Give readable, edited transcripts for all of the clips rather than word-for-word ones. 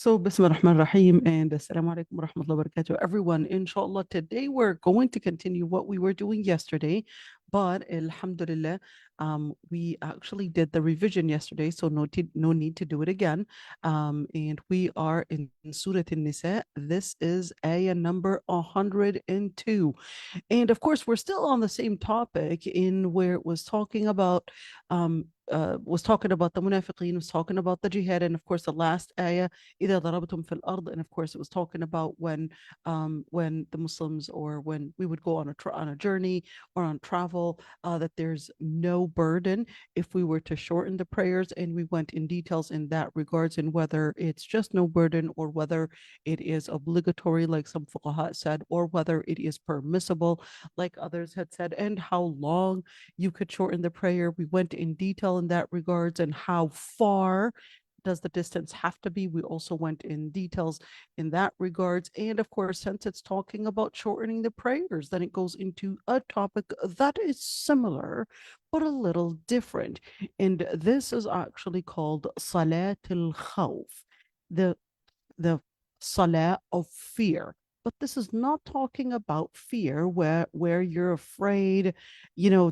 So, Bismillah ar-Rahman ar-Rahim and Assalamu alaikum wa rahmatullahi wa barakatuh. Everyone, inshallah, today we're going to continue what we were doing yesterday, but Alhamdulillah, we actually did the revision yesterday, so no need to do it again. And we are in Surah Nisa. This is ayah number 102. And of course, we're still on the same topic in where it was talking about the munafiqeen, was talking about the jihad, and of course the last ayah, إِذَا ضَرَبْتُمْ فِي الْأَرْضِ, and of course it was talking about when the Muslims, or when we would go on a journey or on travel, that there's no burden if we were to shorten the prayers, and we went in details in that regards, and whether it's just no burden or whether it is obligatory, like some fuqaha said, or whether it is permissible, like others had said, and how long you could shorten the prayer. We went in detail in that regards, and how far does the distance have to be. We also went in details in that regards. And of course, since it's talking about shortening the prayers, then it goes into a topic that is similar but a little different. And this is actually called Salat al-Khawf, the salah of fear. But this is not talking about fear where you're afraid,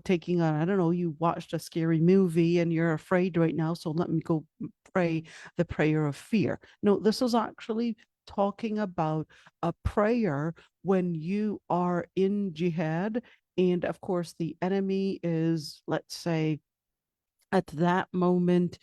taking on, I don't know, you watched a scary movie and you're afraid right now, so let me go pray the prayer of fear. No, this is actually talking about a prayer when you are in jihad, and of course the enemy is, let's say, at that moment,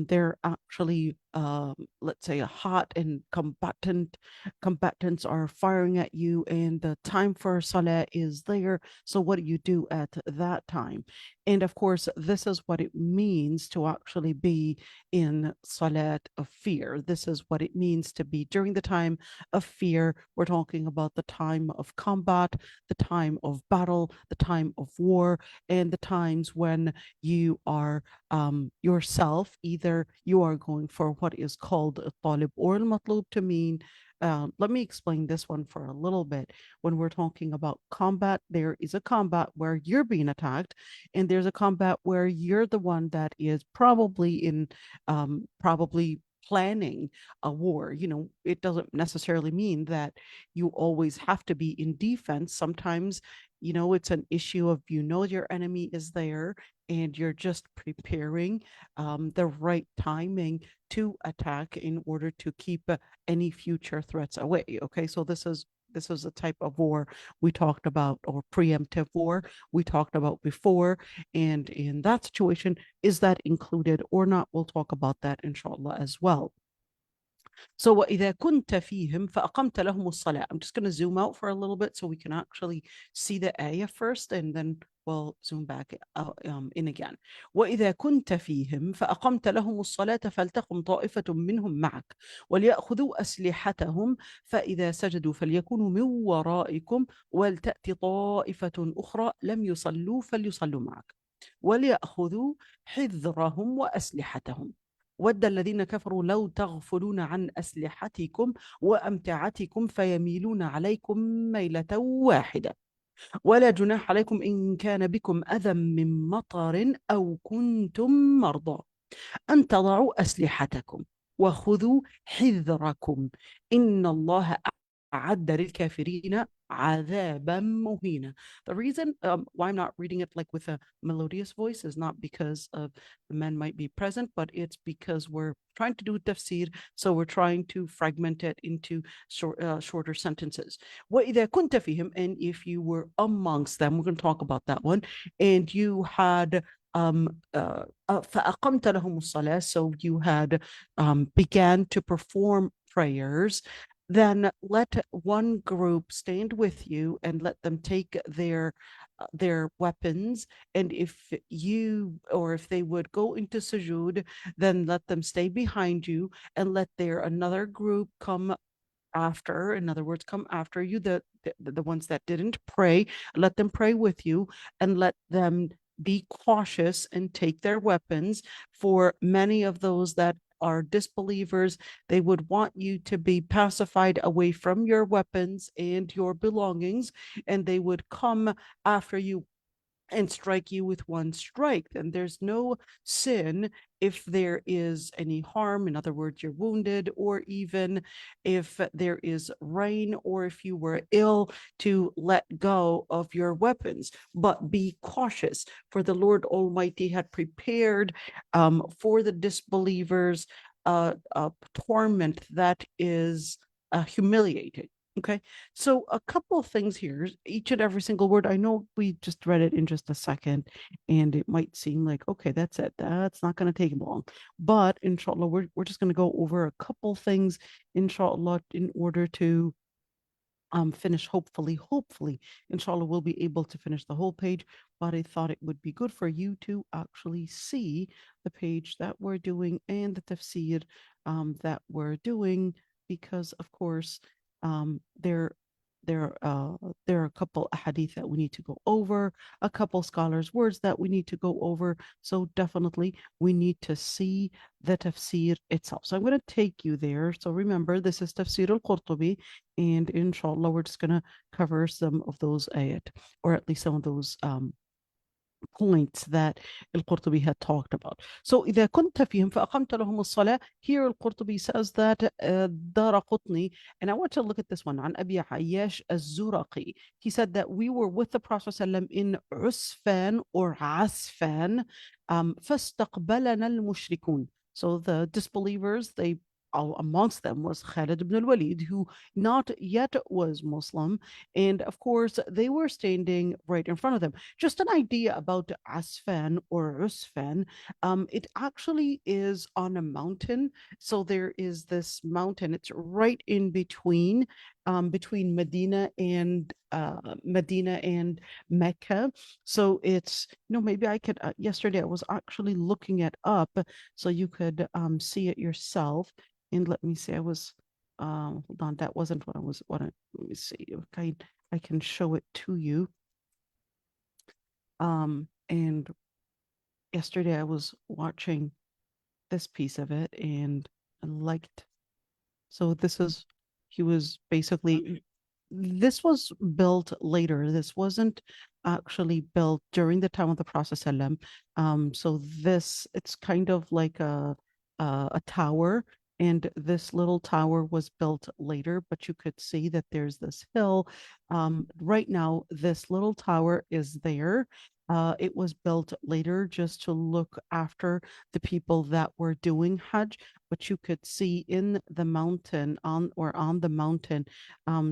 they're actually, let's say, a hot and combatants are firing at you, and the time for salah is there. So what do you do at that time? And of course, this is what it means to actually be in salat of fear. This is what it means to be during the time of fear. We're talking about the time of combat, the time of battle, the time of war, and the times when you are yourself, either you are going for what is called a talib or al-matlub, to mean, let me explain this one for a little bit. When we're talking about combat, there is a combat where you're being attacked, and there's a combat where you're the one that is probably planning a war. It doesn't necessarily mean that you always have to be in defense. Sometimes, it's an issue of, your enemy is there, and you're just preparing the right timing to attack in order to keep any future threats away. Okay, so this is a type of war we talked about, or preemptive war we talked about before. And in that situation, is that included or not? We'll talk about that inshallah as well. So وَإِذَا كُنْتَ فِيهِمْ فَأَقَمْتَ لَهُمُ الصَّلَاةَ. I'm just going to zoom out for a little bit so we can actually see the ayah first, and then we'll zoom back in again. وَإِذَا كُنْتَ فِيهِمْ فَأَقَمْتَ لَهُمُ الصَّلَاةَ فَلْتَقُمْ طَائِفَةٌ مِّنْهُمْ مَعَكَ وَلْيَأْخُذُوا أَسْلِحَتَهُمْ فَإِذَا سَجَدُوا فَلْيَكُونُوا مِنْ وَرَائِكُمْ وَلْتَأْتِ طَائِفَةٌ أُخْرَى لَمْ يُصَلُّوا فَلْيُصَلُّوا مَعَكَ وليأخذوا حذرهم وأسلحتهم ود الذين كفروا لو تغفلون عن أسلحتكم وأمتعتكم فيميلون عليكم ميلة واحدة ولا جناح عليكم إن كان بكم أذى من مطر أو كنتم مرضى أن تضعوا أسلحتكم وخذوا حذركم إن الله أعد للكافرين عذابا مهينا. The reason why I'm not reading it like with a melodious voice is not because of the men might be present, but it's because we're trying to do tafsir, so we're trying to fragment it into shorter sentences. وَإِذَا كُنْتَ فِيهِمْ, and if you were amongst them, we're going to talk about that one, and you had فأقمت لهم الصلاة, so you had began to perform prayers, then let one group stand with you and let them take their weapons, and if they would go into sujood, then let them stay behind you, and let another group come after. In other words, come after you, the ones that didn't pray, let them pray with you, and let them be cautious and take their weapons. For many of those that are disbelievers, they would want you to be pacified away from your weapons and your belongings, and they would come after you and strike you with one strike. And there's no sin if there is any harm. In other words, you're wounded, or even if there is rain, or if you were ill, to let go of your weapons. But be cautious, for the Lord Almighty had prepared for the disbelievers a torment that is humiliating. Okay, so a couple of things here, each and every single word. I know we just read it in just a second, and it might seem like, okay, that's it. That's not going to take long. But inshallah, we're just going to go over a couple things, inshallah, in order to finish, hopefully, inshallah, we'll be able to finish the whole page. But I thought it would be good for you to actually see the page that we're doing and the tafsir that we're doing, because of course there there are a couple hadith that we need to go over, a couple scholars' words that we need to go over. So definitely we need to see the tafsir itself. So I'm going to take you there. So remember, this is Tafsir al-Qurtubi, and inshallah, we're just going to cover some of those ayat, or at least some of those points that al-Qurtubi had talked about. So إذا كنت فيهم فأقمت لهم الصلاة. Here al-Qurtubi says that Daraqutni, and I want to look at this one, عن أبي عياش الزرقي. He said that we were with the Prophet ﷺ in Usfan or Asfan, فاستقبلنا المشركون. So the disbelievers, they amongst them was Khalid ibn al-Walid, who not yet was Muslim, and of course they were standing right in front of them. Just an idea about Asfan or Usfan, it actually is on a mountain. So there is this mountain, it's right in between, between Medina and Mecca. So it's, maybe I could, yesterday I was actually looking it up so you could see it yourself. And let me see, I was, hold on, that wasn't what I was, let me see, I can show it to you. And yesterday I was watching this piece of it and I liked, so this is, he was basically, this was built later. This wasn't actually built during the time of the Prophet ﷺ. So this, it's kind of like a tower, and this little tower was built later, but you could see that there's this hill. Right now, this little tower is there. It was built later just to look after the people that were doing Hajj, but you could see in the mountain, on the mountain,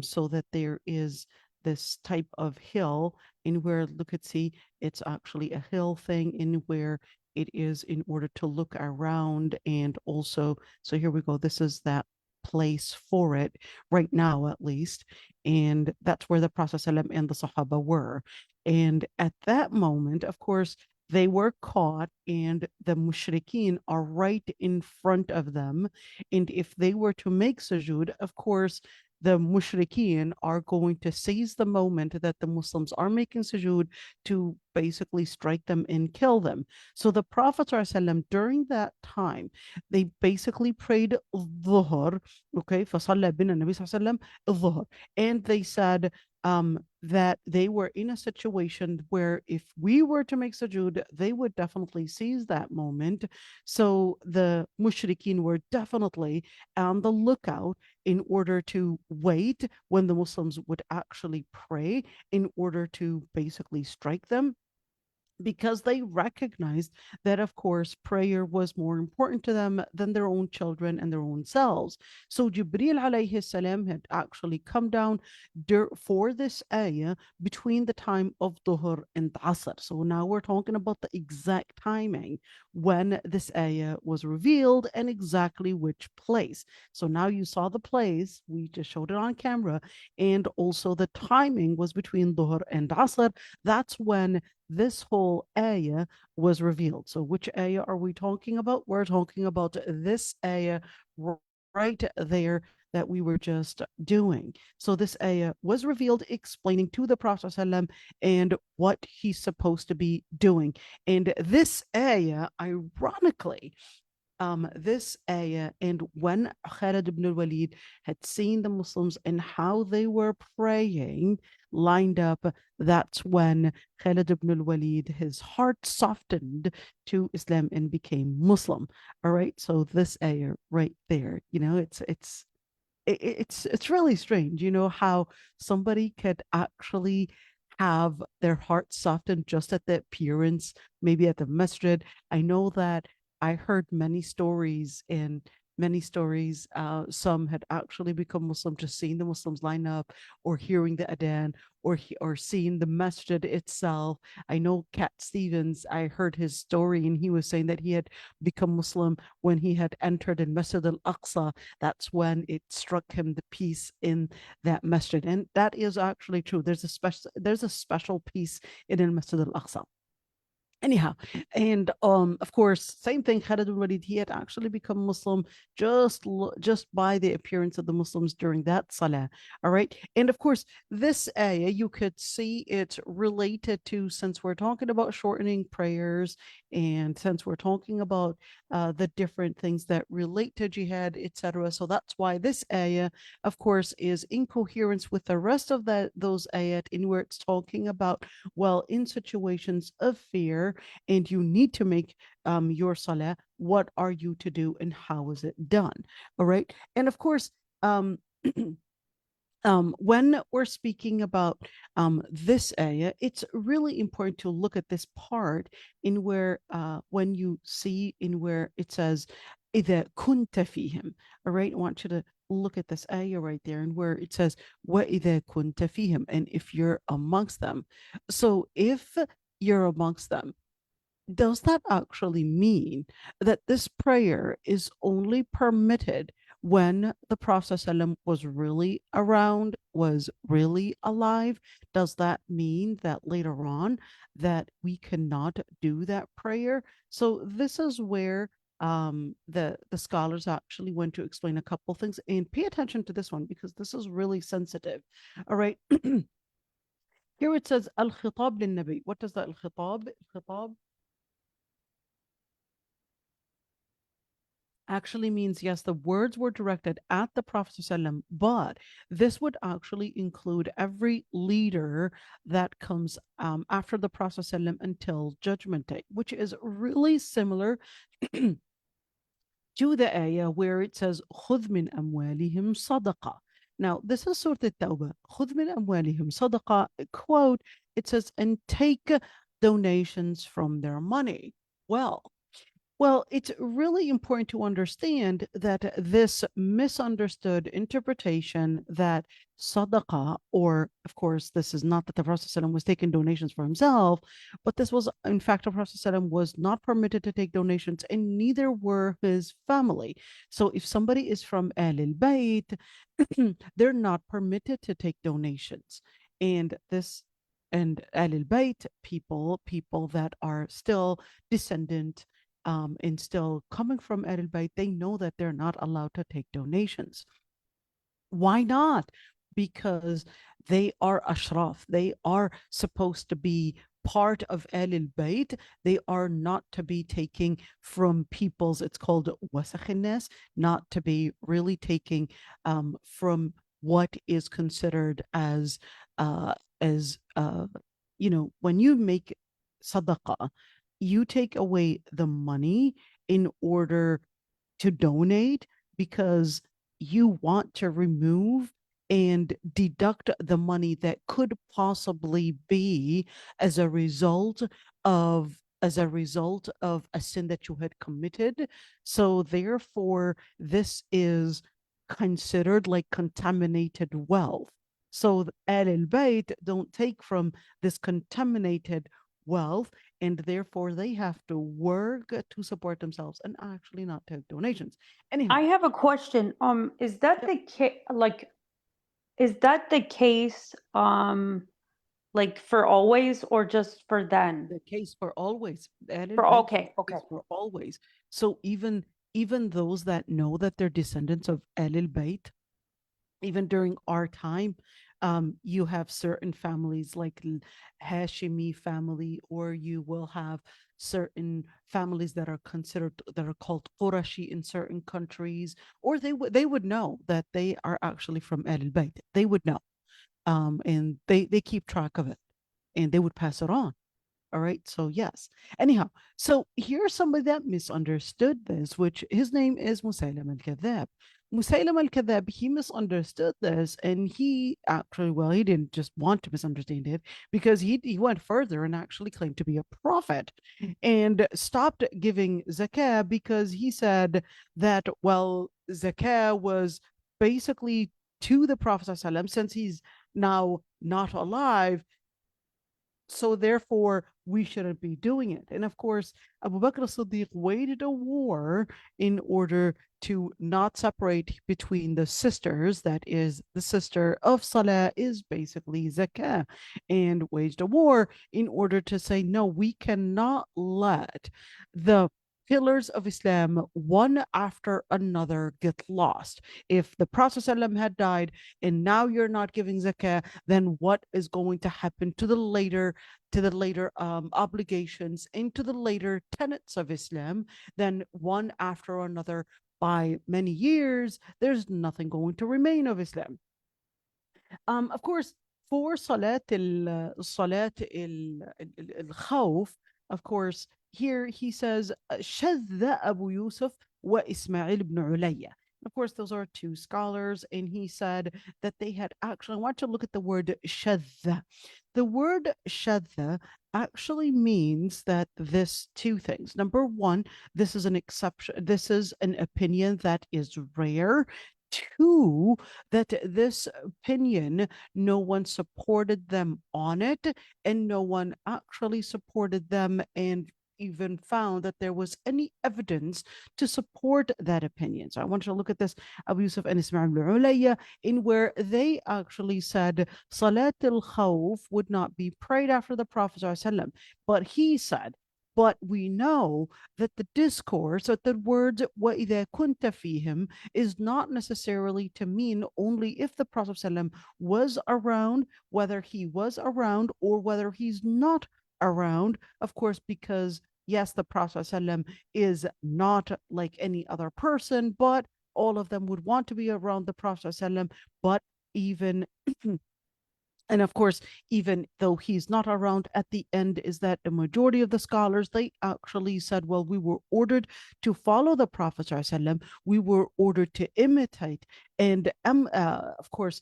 so that there is this type of hill, in where, look at, see, it's actually a hill thing, in where it is in order to look around. And also, so here we go, this is that place for it right now, at least. And that's where the Prophet ﷺ and the Sahaba were. And at that moment, of course, they were caught, and the mushrikeen are right in front of them. And if they were to make sujood, of course, the mushrikeen are going to seize the moment that the Muslims are making sujood to basically strike them and kill them. So the Prophet ﷺ, during that time, they basically prayed dhuhr, okay, فَصَلَّى بِنَا النَّبِي صلى الله عليه وسلم الظهر. And they said that they were in a situation where if we were to make sujood, they would definitely seize that moment. So the mushrikeen were definitely on the lookout in order to wait when the Muslims would actually pray, in order to basically strike them, because they recognized that, of course, prayer was more important to them than their own children and their own selves. So Jibreel alayhi salam had actually come down for this ayah between the time of Dhuhr and Asr. So now we're talking about the exact timing when this ayah was revealed and exactly which place. So now you saw the place, we just showed it on camera, and also the timing was between Dhuhr and Asr. That's when this whole ayah was revealed. So which ayah are we talking about? We're talking about this ayah right there that we were just doing. So this ayah was revealed, explaining to the Prophet ﷺ and what he's supposed to be doing. And this ayah, ironically, this ayah, and when Khalid ibn al-Walid had seen the Muslims and how they were praying lined up, that's when Khalid ibn al-Walid, his heart softened to Islam and became Muslim. All right, so this ayah right there, it's really strange, how somebody could actually have their heart softened just at the appearance, maybe at the masjid. I know that I heard many stories. Some had actually become Muslim just seeing the Muslims line up, or hearing the adhan, or seeing the masjid itself. I know Cat Stevens. I heard his story, and he was saying that he had become Muslim when he had entered in Masjid al-Aqsa. That's when it struck him, the peace in that masjid, and that is actually true. There's a special peace in Al Masjid Al Aqsa. Anyhow, and of course, same thing. Khalid bin Walid, he had actually become Muslim just by the appearance of the Muslims during that salah. All right, and of course, this ayah you could see it related to, since we're talking about shortening prayers, and since we're talking about the different things that relate to jihad, etc. So that's why this ayah, of course, is in coherence with the rest of those ayat, in where it's talking about, well, in situations of fear and you need to make your salah, what are you to do and how is it done? All right. And of course, when we're speaking about this ayah, it's really important to look at this part in where, when you see in where it says, إِذَا كُنْتَ فِيهِمْ. All right, I want you to look at this ayah right there, and where it says, وَإِذَا كُنْتَ فِيهِمْ, and if you're amongst them. So if you're amongst them, does that actually mean that this prayer is only permitted when the Prophet ﷺ was really around, was really alive? Does that mean that later on that we cannot do that prayer? So this is where the scholars actually went to explain a couple things, and pay attention to this one because this is really sensitive. All right. Here it says al-khitab lin-nabi. What does that al-khitab? Khitab actually means, yes, the words were directed at the Prophet ﷺ, but this would actually include every leader that comes after the Prophet ﷺ until Judgment Day, which is really similar to the ayah where it says, خُذْ مِنْ أَمْوَالِهِمْ صَدَقَةً. Now, this is Surah At-Tawbah. خُذْ مِنْ أَمْوَالِهِمْ صَدَقَةً. Quote, it says, and take donations from their money. Well, it's really important to understand that this misunderstood interpretation that sadaqah, or of course, this is not that the Prophet ﷺ was taking donations for himself, but this was, in fact, the Prophet ﷺ was not permitted to take donations, and neither were his family. So if somebody is from al-Bayt, they're not permitted to take donations. And al-Bayt people that are still descendant and still coming from Ahlul Bayt, they know that they're not allowed to take donations. Why not? Because they are ashraf. They are supposed to be part of Ahlul Bayt. They are not to be taking from people's, it's called wasakhiness, not to be really taking from what is considered as, uh, as when you make sadaqah, you take away the money in order to donate because you want to remove and deduct the money that could possibly be as a result of a sin that you had committed. So therefore, this is considered like contaminated wealth. So Ahlul Bayt don't take from this contaminated wealth, and therefore they have to work to support themselves and actually not take donations. Anyhow, I have a question. Is that the case? Is that the case? Like for always or just for then? the case for always. Okay. For always. So even those that know that they're descendants of Ahlul Bayt, even during our time, You have certain families like Hashimi family, or you will have certain families that are considered, that are called Qurashi in certain countries, or they would know that they are actually from al-Bayt. They would know, and they keep track of it, and they would pass it on. All right. So yes. Anyhow, so here's somebody that misunderstood this, which his name is Musaylam al-Kadhab. Musaylam al-Kadhab, he misunderstood this, and he actually, well, he didn't just want to misunderstand it, because he went further and actually claimed to be a prophet and stopped giving zakah, because he said that, well, zakah was basically to the Prophet ﷺ, since he's now not alive, so therefore we shouldn't be doing it. And of course, Abu Bakr as-Siddiq waged a war in order to not separate between the sisters, that is, the sister of Salah is basically Zakah, and waged a war in order to say, no, we cannot let the pillars of Islam one after another get lost. If the Prophet ﷺ had died and now you're not giving zakah, then what is going to happen to the later obligations and to the later tenets of Islam? Then one after another, by many years, there's nothing going to remain of Islam. Of course, for al-khawf, of course, here he says, شذ أبو يوسف وإسماعيل بن عليا. Of course, those are two scholars, and he said that they had actually, I want to look at the word shadda. The word shadda actually means that this two things. Number one, this is an exception, this is an opinion that is rare. Two, that this opinion, no one supported them on it, and no one actually supported them and even found that there was any evidence to support that opinion. So I want you to look at this, Abu Yusuf and Ismail al-Ulayya, in where they actually said Salat al-Khawf would not be prayed after the Prophet ﷺ, but he said, but we know that the discourse, that the words وَإِذَا كُنْتَ فِيهِمْ is not necessarily to mean only if the Prophet ﷺ was around, whether he was around or whether he's not around, of course, because yes, the Prophet ﷺ is not like any other person, but all of them would want to be around the Prophet ﷺ, but even and of course, even though he's not around, at the end is that the majority of the scholars, they actually said, well, we were ordered to follow the Prophet ﷺ. We were ordered to imitate and, of course,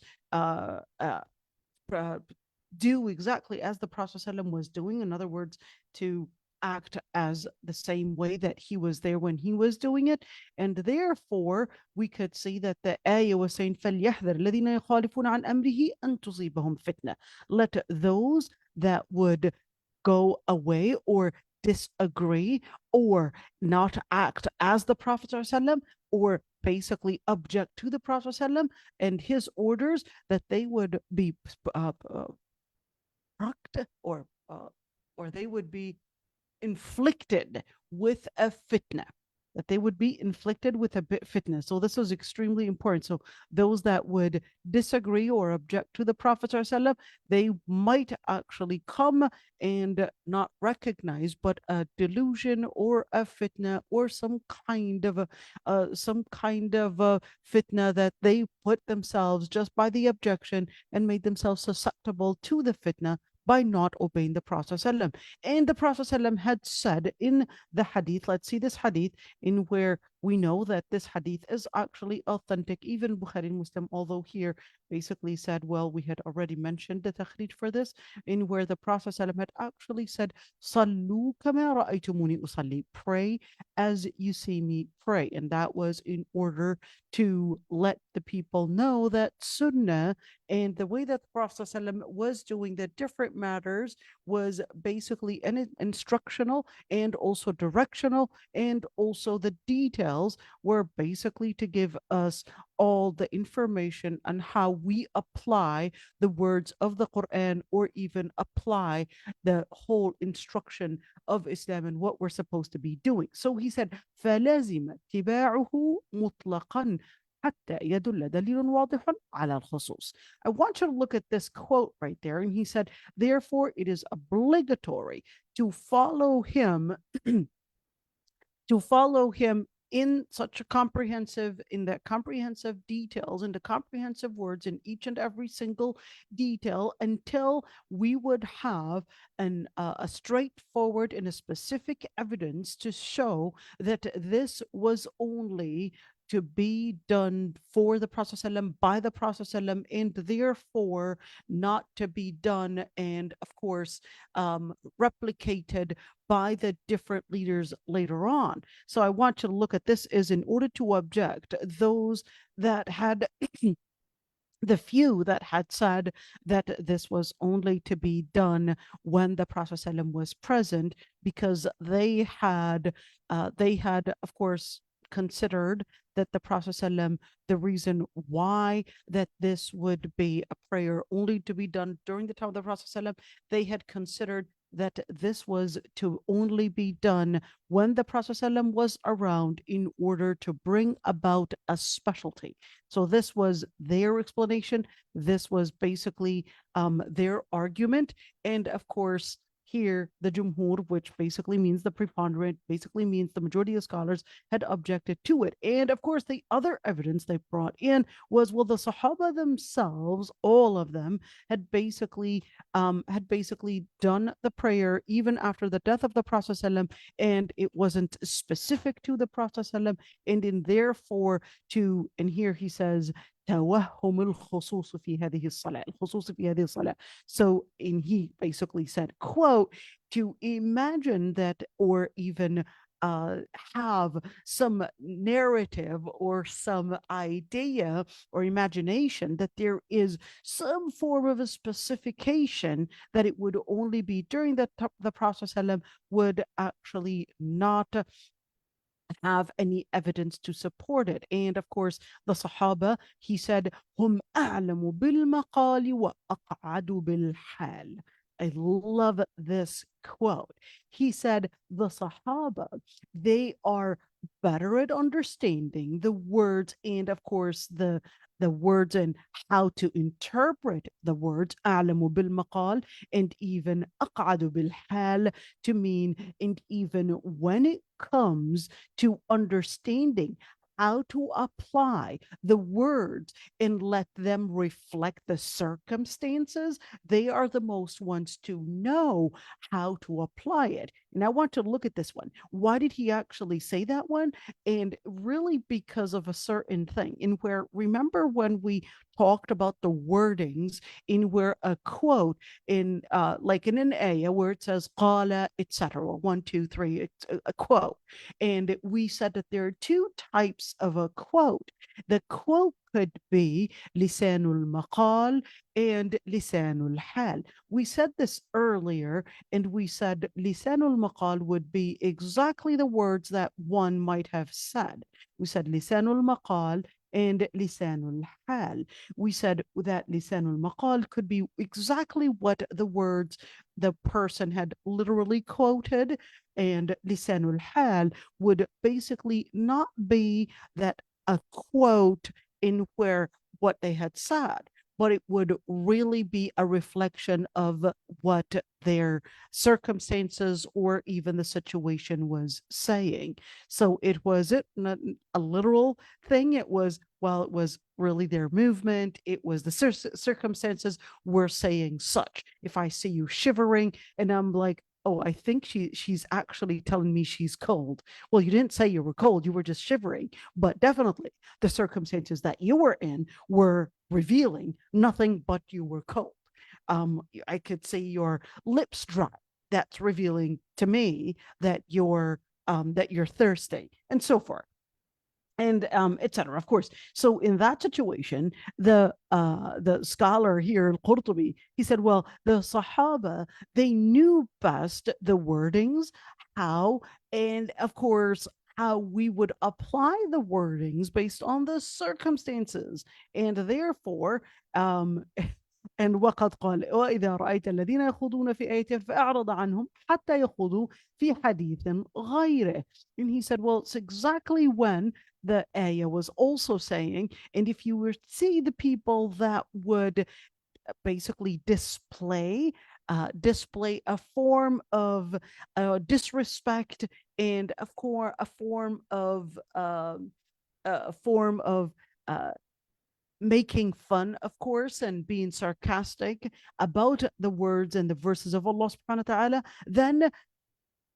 do exactly as the Prophet ﷺ was doing. In other words, to act as the same way that he was there when he was doing it. And therefore, we could see that the ayah was saying, فَلْيَحْذَرِ الَّذِينَ يُخَالِفُونَ عَنْ أَمْرِهِ أَن تُصِيبَهُمْ فِتْنَةٌ. Let those that would go away or disagree or not act as the Prophet ﷺ, or basically object to the Prophet ﷺ and his orders, that they would be or they would be inflicted with a fitna, that they would be inflicted with a fitna. So this is extremely important. So those that would disagree or object to the Prophet ﷺ, they might actually come and not recognize, but a delusion or a fitna or some kind of a fitna that they put themselves just by the objection and made themselves susceptible to the fitna by not obeying the Prophet ﷺ. And the Prophet ﷺ had said in the hadith, let's see this hadith, in where we know that this hadith is actually authentic. Even Bukhari and Muslim, although here basically said, well, we had already mentioned the takhrij for this, in where the Prophet ﷺ had actually said, Sallu kama ra'aytumuni usalli, pray as you see me pray. And that was in order to let the people know that sunnah and the way that the Prophet ﷺ was doing the different matters was basically instructional and also directional, and also the details were basically to give us all the information on how we apply the words of the Quran, or even apply the whole instruction of Islam and what we're supposed to be doing. So he said, فَلَزِمَ اتِّبَاعُهُ مُطْلَقًا. حتى يدل دليل واضح على الخصوص. I want you to look at this quote right there. And he said, therefore, it is obligatory to follow him to follow him in such a comprehensive, in the comprehensive details, in the comprehensive words in each and every single detail until we would have a straightforward and a specific evidence to show that this was only to be done for the Prophet ﷺ, by the Prophet ﷺ, and therefore not to be done and of course replicated by the different leaders later on. So I want you to look at this as in order to object those that had the few that had said that this was only to be done when the Prophet ﷺ was present, because they had of course considered that the Prophet ﷺ, the reason why that this would be a prayer only to be done during the time of the Prophet ﷺ, they had considered that this was to only be done when the Prophet ﷺ was around in order to bring about a specialty. So this was their explanation. This was basically their argument. And of course, here the Jumhur, which basically means the preponderant, basically means the majority of scholars had objected to it. And of course, the other evidence they brought in was, well, the Sahaba themselves, all of them, had basically done the prayer even after the death of the Prophet ﷺ, and it wasn't specific to the Prophet ﷺ, and in therefore to, and here he says, توهم الخصوص في هذه الصلاة الخصوص في هذه الصلاة. So, and he basically said, quote, to imagine that or even have some narrative or some idea or imagination that there is some form of a specification that it would only be during the Prophet ﷺ would actually not have any evidence to support it. And of course, the Sahaba, he said, "Hum a'lamu bil maqali wa aq'adu bil hal." I love this quote. He said, the Sahaba, they are better at understanding the words and of course the words and how to interpret the words أعلم بالمقال and even أقعد بالحال to mean, and even when it comes to understanding how to apply the words and let them reflect the circumstances, they are the most ones to know how to apply it. And I want to look at this one. Why did he actually say that one? And really because of a certain thing, in where, remember when we talked about the wordings in where a quote in like in an ayah where it says qala, etc. 1, 2, 3, it's a quote. And we said that there are two types of a quote. The quote could be lisanul maqal and lisanul hal. We said this earlier, and we said lisanul maqal would be exactly the words that one might have said. We said lisanul maqal and lisanul hal. We said that lisanul maqal could be exactly what the words the person had literally quoted, and lisanul hal would basically not be that a quote in where what they had said, but it would really be a reflection of what their circumstances or even the situation was saying. So it wasn't a literal thing. It was, well, it was really their movement. It was the circumstances were saying such. If I see you shivering and I'm like, oh, I think she's actually telling me she's cold. Well, you didn't say you were cold, you were just shivering. But definitely the circumstances that you were in were revealing nothing but you were cold. I could see your lips dry. That's revealing to me that you're thirsty, and so forth. And etc. Of course. So in that situation, the scholar here, Al-Qurtubi, he said, well, the Sahaba, they knew best the wordings, how, and of course, how we would apply the wordings based on the circumstances. And therefore, and وقد قال وإذا رأيت الذين يخوضون في آية فأعرض عنهم حتى يخوضوا في حديث غيره. And he said, well, it's exactly when the ayah was also saying. And if you were to see the people that would basically display a form of disrespect, and of course a form of uh, making fun, of course, and being sarcastic about the words and the verses of Allah subhanahu wa ta'ala, then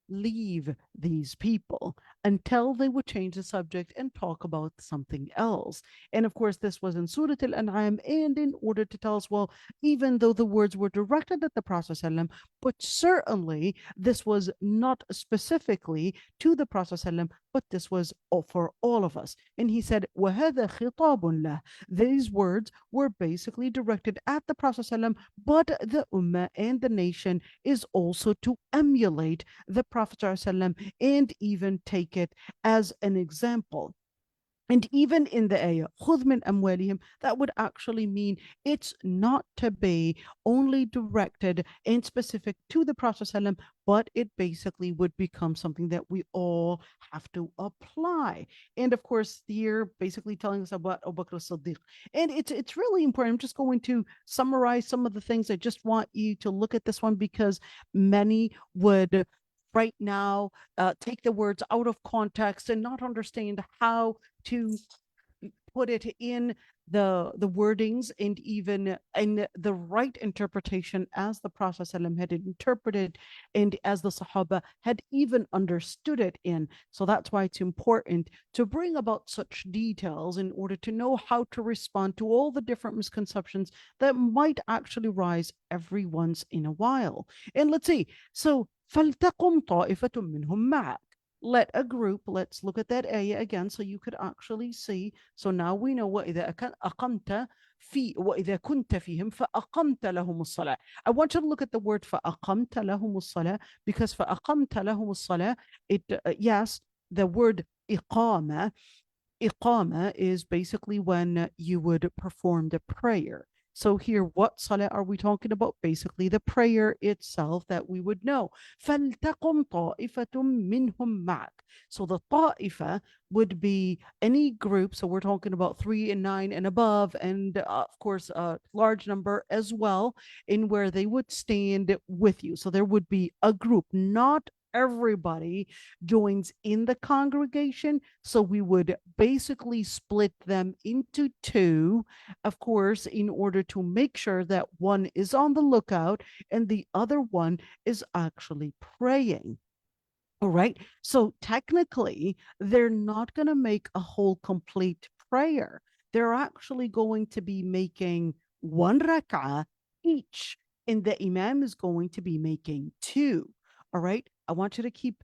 leave these people until they would change the subject and talk about something else. And of course, this was in Surah Al-An'am, and in order to tell us, well, even though the words were directed at the Prophet ﷺ, but certainly this was not specifically to the Prophet ﷺ, but this was for all of us. And he said, وَهَذَا خِطَابٌ لَهُ. These words were basically directed at the Prophet ﷺ, but the Ummah and the nation is also to emulate the Prophet ﷺ and even take it as an example. And even in the ayah, خُذْ مِنْ أَمْوَالِهِمْ, that would actually mean it's not to be only directed and specific to the Prophet ﷺ, but it basically would become something that we all have to apply. And of course, here basically telling us about Abu Bakr as-Siddiq. And it's really important. I'm just going to summarize some of the things. I just want you to look at this one because many would right now take the words out of context and not understand how to put it in the wordings and even in the right interpretation as the Prophet ﷺ had interpreted and as the Sahaba had even understood it in. So that's why it's important to bring about such details in order to know how to respond to all the different misconceptions that might actually rise every once in a while. And let's see. So فَلْتَقُمْ طَائِفَةٌ مِّنْهُمْ مَعَكَ. Let a group, let's look at that ayah again so you could actually see. So now we know وَإِذَا أَقَمْتَ وَإِذَا كُنْتَ فِيهِمْ فَأَقَمْتَ لَهُمُ الصَّلَاةِ. I want you to look at the word فَأَقَمْتَ لَهُمُ الصَّلَاةِ, because فَأَقَمْتَ لَهُمُ الصَّلَاةِ, yes, the word إقامة is basically when you would perform the prayer. So here, what salah are we talking about? Basically, the prayer itself that we would know. فَلْتَقُمْ طَائِفَةٌ مِّنْهُمْ مَعَكَ. So the ta'ifa would be any group. So we're talking about 3 and 9 and above, and of course, a large number as well, in where they would stand with you. So there would be a group, not everybody joins in the congregation. So we would basically split them into two, of course, in order to make sure that one is on the lookout and the other one is actually praying. All right. So technically, they're not going to make a whole complete prayer. They're actually going to be making one rak'ah each, and the imam is going to be making two. All right. I want you to keep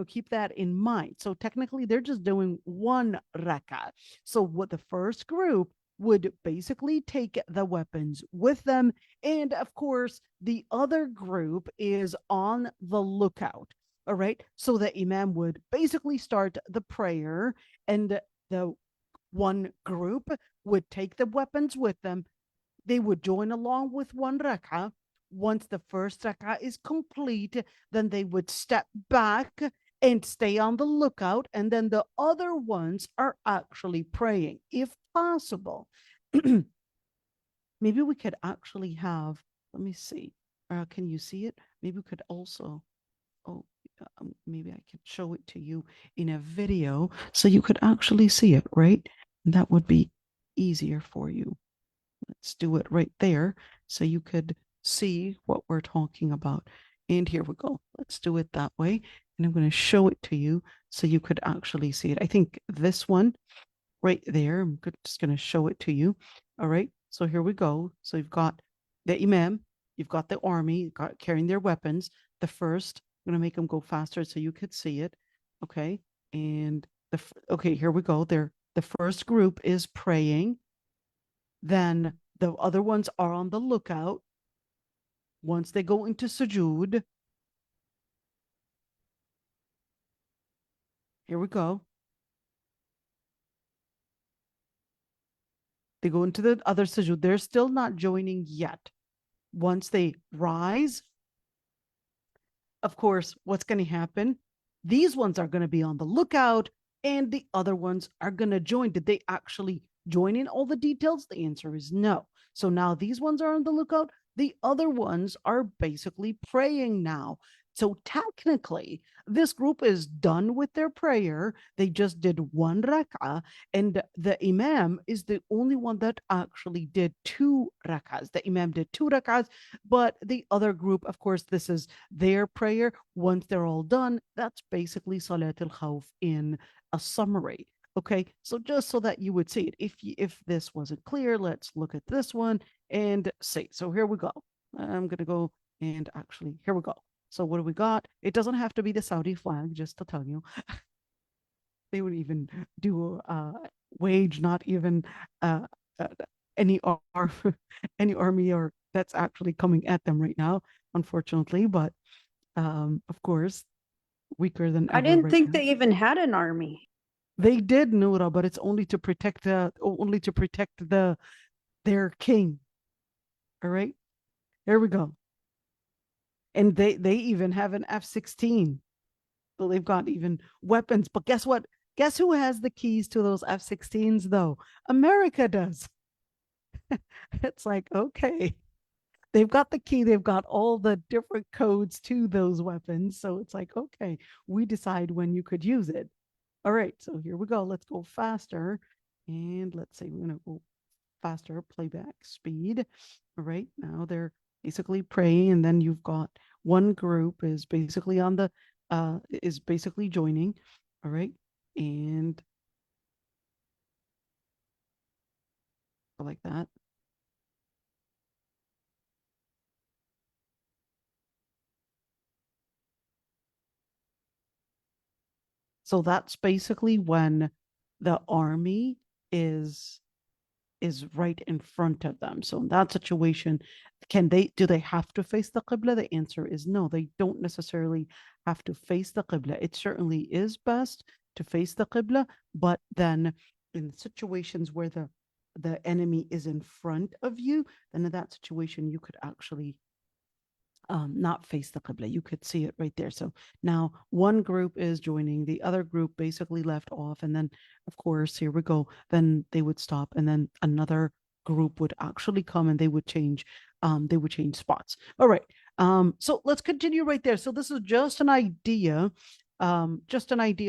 keep that in mind. So technically they're just doing one rak'ah. So what the first group would basically take the weapons with them, and of course the other group is on the lookout. All right. So the imam would basically start the prayer, and the one group would take the weapons with them. They would join along with one rak'ah. Once the first rak'ah is complete, then they would step back and stay on the lookout. And then the other ones are actually praying, if possible. Maybe we could actually have, let me see. Can you see it? Maybe we could also, oh, maybe I can show it to you in a video so you could actually see it, right? And that would be easier for you. Let's do it right there so you could see what we're talking about. And here we go. Let's do it that way. And I'm going to show it to you so you could actually see it. I think this one right there, I'm just going to show it to you. All right. So here we go. So you've got the imam, you've got the army carrying their weapons. The first, I'm going to make them go faster so you could see it. Okay. And okay, here we go. The first group is praying. Then the other ones are on the lookout. Once they go into sujood, here we go. They go into the other sujood. They're still not joining yet. Once they rise, of course, what's going to happen? These ones are going to be on the lookout. and the other ones are going to join. Did they actually join in all the details? The answer is no. So now these ones are on the lookout. The other ones are basically praying now. So technically, this group is done with their prayer. They just did one rak'ah, and the imam is the only one that actually did two rak'ahs. The imam did two rak'ahs, but the other group, of course, this is their prayer. Once they're all done, that's basically Salat al-Khawf in a summary. Okay, so just so that you would see it, if this wasn't clear, let's look at this one and see. So here we go. I'm gonna go and actually here we go. So what do we got? It doesn't have to be the Saudi flag, just to tell you. They would even do wage, not even uh, uh, any any army or that's actually coming at them right now, unfortunately. But of course, weaker than I ever didn't right think now. they even had an army. They did, Noura, but it's only to protect their king. All right, here we go. And they even have an F-16. So they've got even weapons. But guess what? Guess who has the keys to those F-16s though? America does. It's like, okay. They've got the key, they've got all the different codes to those weapons. So it's like, okay, we decide when you could use it. All right, so here we go. Let's go faster. And let's say we're going to go faster, playback speed. All right, now they're basically praying, and then you've got one group is basically on the is basically joining. All right, and like that. So that's basically when the army is is right in front of them. So in that situation, do they have to face the Qibla? The answer is no, they don't necessarily have to face the Qibla. It certainly is best to face the Qibla, but then in situations where the enemy is in front of you, then in that situation you could actually not face the Qibla. You could see it right there. So now one group is joining, the other group basically left off. And then, of course, here we go. Then they would stop, and then another group would actually come and they would change spots. All right. So let's continue right there. So this is just an idea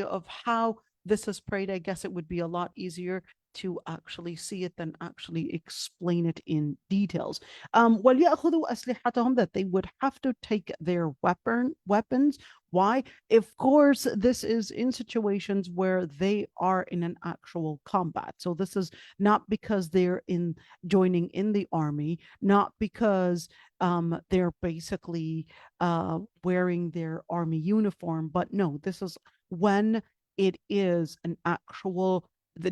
of how this is prayed. I guess it would be a lot easier to actually see it than actually explain it in details. وَلْيَأْخُذُوا أَسْلِحَتَهُم, that they would have to take their weapons. Why? Of course, this is in situations where they are in an actual combat. So this is not because they're joining in the army, not because they're basically wearing their army uniform, but no, this is when it is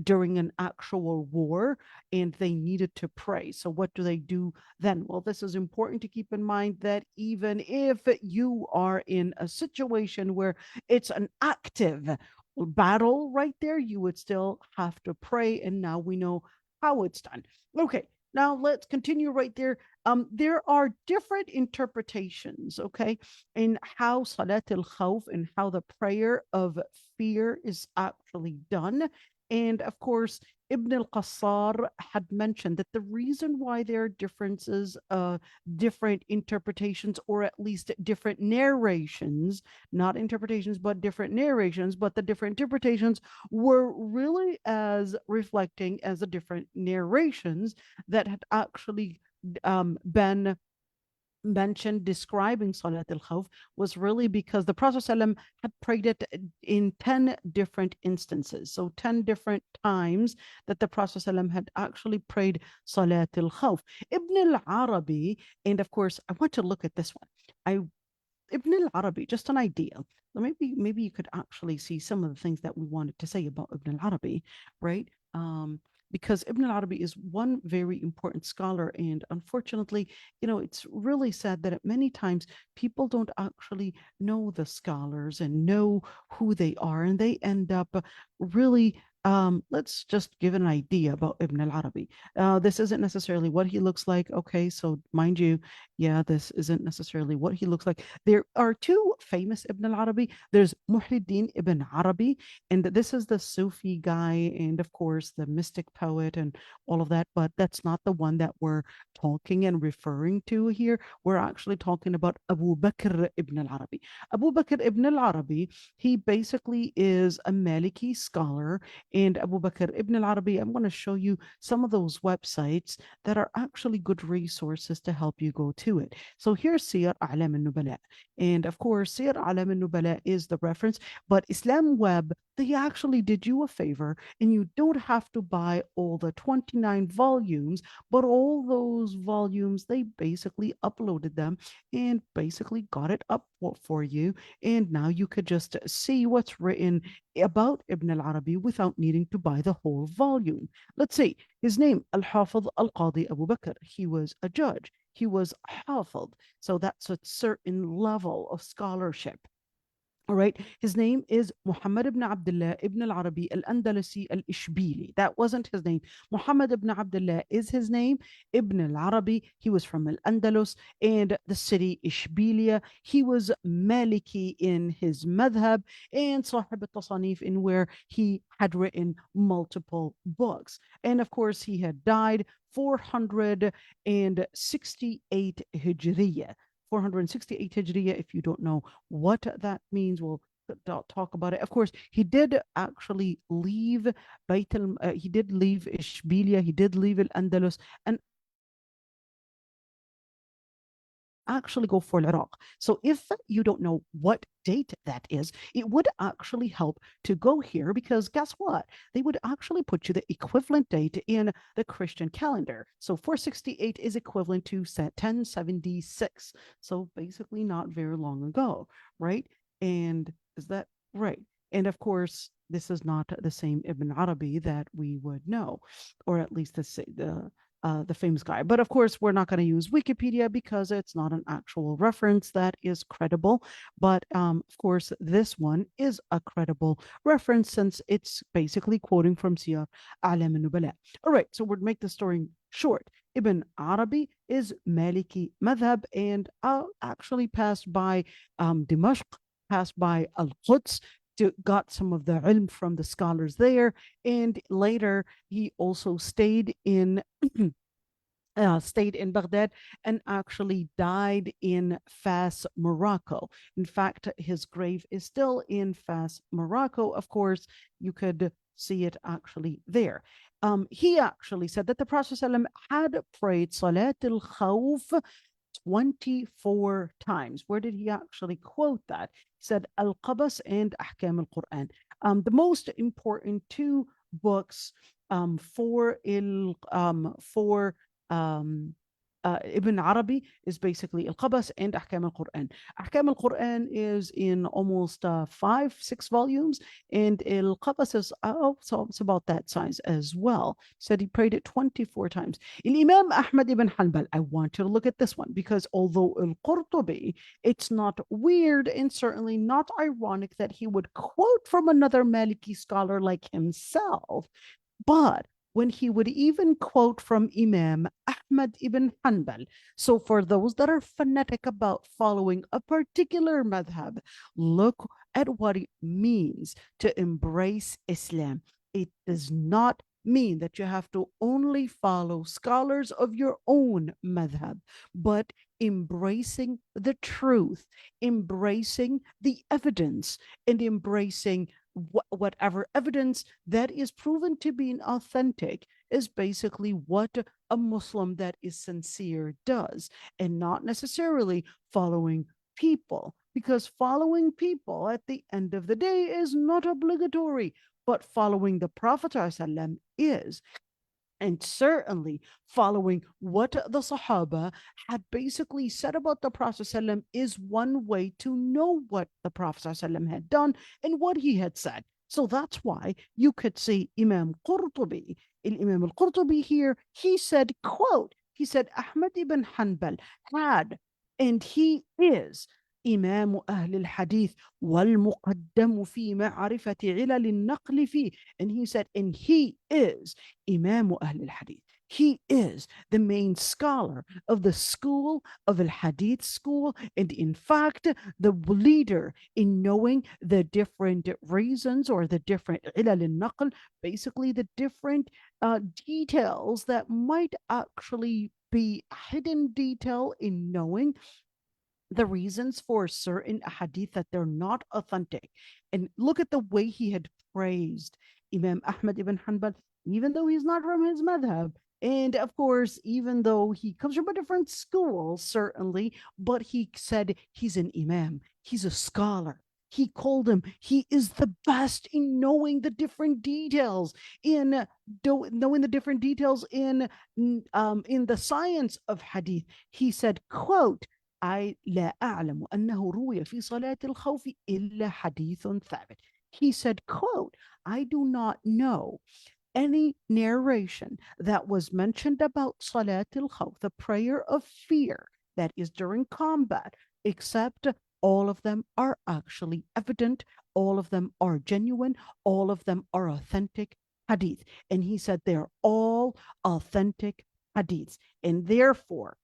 during an actual war and they needed to pray. So what do they do then? Well, this is important to keep in mind, that even if you are in a situation where it's an active battle right there, you would still have to pray. And now we know how it's done. Okay, now let's continue right there. There are different interpretations, okay, in how Salat al-Khawf and how the prayer of fear is actually done. And of course, Ibn al-Qassar had mentioned that the reason why there are differences, different interpretations, or at least different narrations, not interpretations, but different narrations, but the different interpretations were really as reflecting as the different narrations that had actually been mentioned describing Salat al-Khawf, was really because the Prophet ﷺ had prayed it in 10 different instances. So 10 different times that the Prophet ﷺ had actually prayed Salat al-Khawf. Ibn al-Arabi, and of course, I want to look at this one. Ibn al-Arabi, just an idea. Maybe you could actually see some of the things that we wanted to say about Ibn al-Arabi, right? Because Ibn al-Arabi is one very important scholar, and unfortunately, it's really sad that at many times people don't actually know the scholars and know who they are, and they end up really let's just give an idea about Ibn al-Arabi. This isn't necessarily what he looks like. Okay, so mind you, yeah, this isn't necessarily what he looks like. There are two famous Ibn al-Arabi. There's Muhyiddin ibn Arabi, and this is the Sufi guy, and of course the mystic poet and all of that, but that's not the one that we're talking and referring to here. We're actually talking about Abu Bakr ibn al-Arabi. Abu Bakr ibn al-Arabi, he basically is a Maliki scholar, and Abu Bakr ibn al-Arabi, I'm going to show you some of those websites that are actually good resources to help you go to it. So here's Siyar A'lam al-Nubala. And of course, Siyar A'lam al-Nubala is the reference, but Islam Web, they actually did you a favor, and you don't have to buy all the 29 volumes, but all those volumes, they basically uploaded them and basically got it up for you. And now you could just see what's written about Ibn al-Arabi without needing to buy the whole volume. Let's see, his name, Al-Hafidh Al-Qadi Abu Bakr. He was a judge. He was Hafidh. So that's a certain level of scholarship. All right. His name is Muhammad ibn Abdullah ibn al-Arabi al-Andalusi al-Ishbili. That wasn't his name. Muhammad ibn Abdullah is his name. Ibn al-Arabi, he was from al-Andalus and the city Ishbilia. He was Maliki in his madhab and Sahib al-Tasanif, in where he had written multiple books. And of course, he had died 468 Hijriya. 468 Hijriya. If you don't know what that means, we'll talk about it. Of course, he did actually leave he did leave Ishbilia, he did leave Al-Andalus, and actually go for Iraq. So if you don't know what date that is, it would actually help to go here, because guess what? They would actually put you the equivalent date in the Christian calendar. So 468 is equivalent to 1076. So basically not very long ago, right? And is that right? And of course, this is not the same Ibn Arabi that we would know, or at least the famous guy. But of course, we're not going to use Wikipedia because it's not an actual reference that is credible. But of course, this one is a credible reference, since it's basically quoting from Siyar A'lam al-Nubala. All right, so we'll make the story short. Ibn Arabi is Maliki madhab, and actually passed by Dimashq, passed by Al-Quds, got some of the ilm from the scholars there, and later he also stayed in Baghdad and actually died in Fas, Morocco. In fact, his grave is still in Fas, Morocco. Of course, you could see it actually there. He actually said that the Prophet ﷺ had prayed Salat al-Khawf 24 times. Where did he actually quote that? He said Al-Qabas and Ahkam al-Quran. The most important two books for Ibn Arabi is basically Al-Qabas and Ahkam al-Quran. Ahkam al-Quran is in almost 5-6 volumes, and Al-Qabas is so it's about that size as well. Said he prayed it 24 times. Imam Ahmad ibn Hanbal, I want you to look at this one, because although Al-Qurtubi, it's not weird and certainly not ironic that he would quote from another Maliki scholar like himself, but when he would even quote from Imam Ahmad ibn Hanbal. So for those that are fanatic about following a particular madhab, look at what it means to embrace Islam. It does not mean that you have to only follow scholars of your own madhab, but embracing the truth, embracing the evidence, and embracing whatever evidence that is proven to be authentic is basically what a Muslim that is sincere does, and not necessarily following people, because following people at the end of the day is not obligatory, but following the Prophet ﷺ is. And certainly following what the Sahaba had basically said about the Prophet ﷺ is one way to know what the Prophet ﷺ had done and what he had said. So that's why you could see Imam Qurtubi, Imam al-Qurtubi here, he said, quote, he said, Ahmad ibn Hanbal had, and he is إمام أهل الحديث والمقدم في معرفة علل النقل فيه. And he said, and he is إمام أهل الحديث. He is the main scholar of the school of al-Hadith school, and in fact, the leader in knowing the different reasons or the different ilal al-naql, basically the different details that might actually be hidden detail in knowing the reasons for certain hadith that they're not authentic. And look at the way he had praised Imam Ahmad ibn Hanbal, even though he's not from his madhab. And of course, even though he comes from a different school, certainly, but he said he's an imam, he's a scholar. He called him, he is the best in knowing the different details, in knowing the different details in the science of hadith. He said, quote, I لا أعلم أنه روي في صلاة الخوف إلا حديث ثابت. He said, quote, I do not know any narration that was mentioned about Salat al-Khawf, the prayer of fear that is during combat, except all of them are actually evident, all of them are genuine, all of them are authentic hadith. And he said they're all authentic hadiths. And therefore,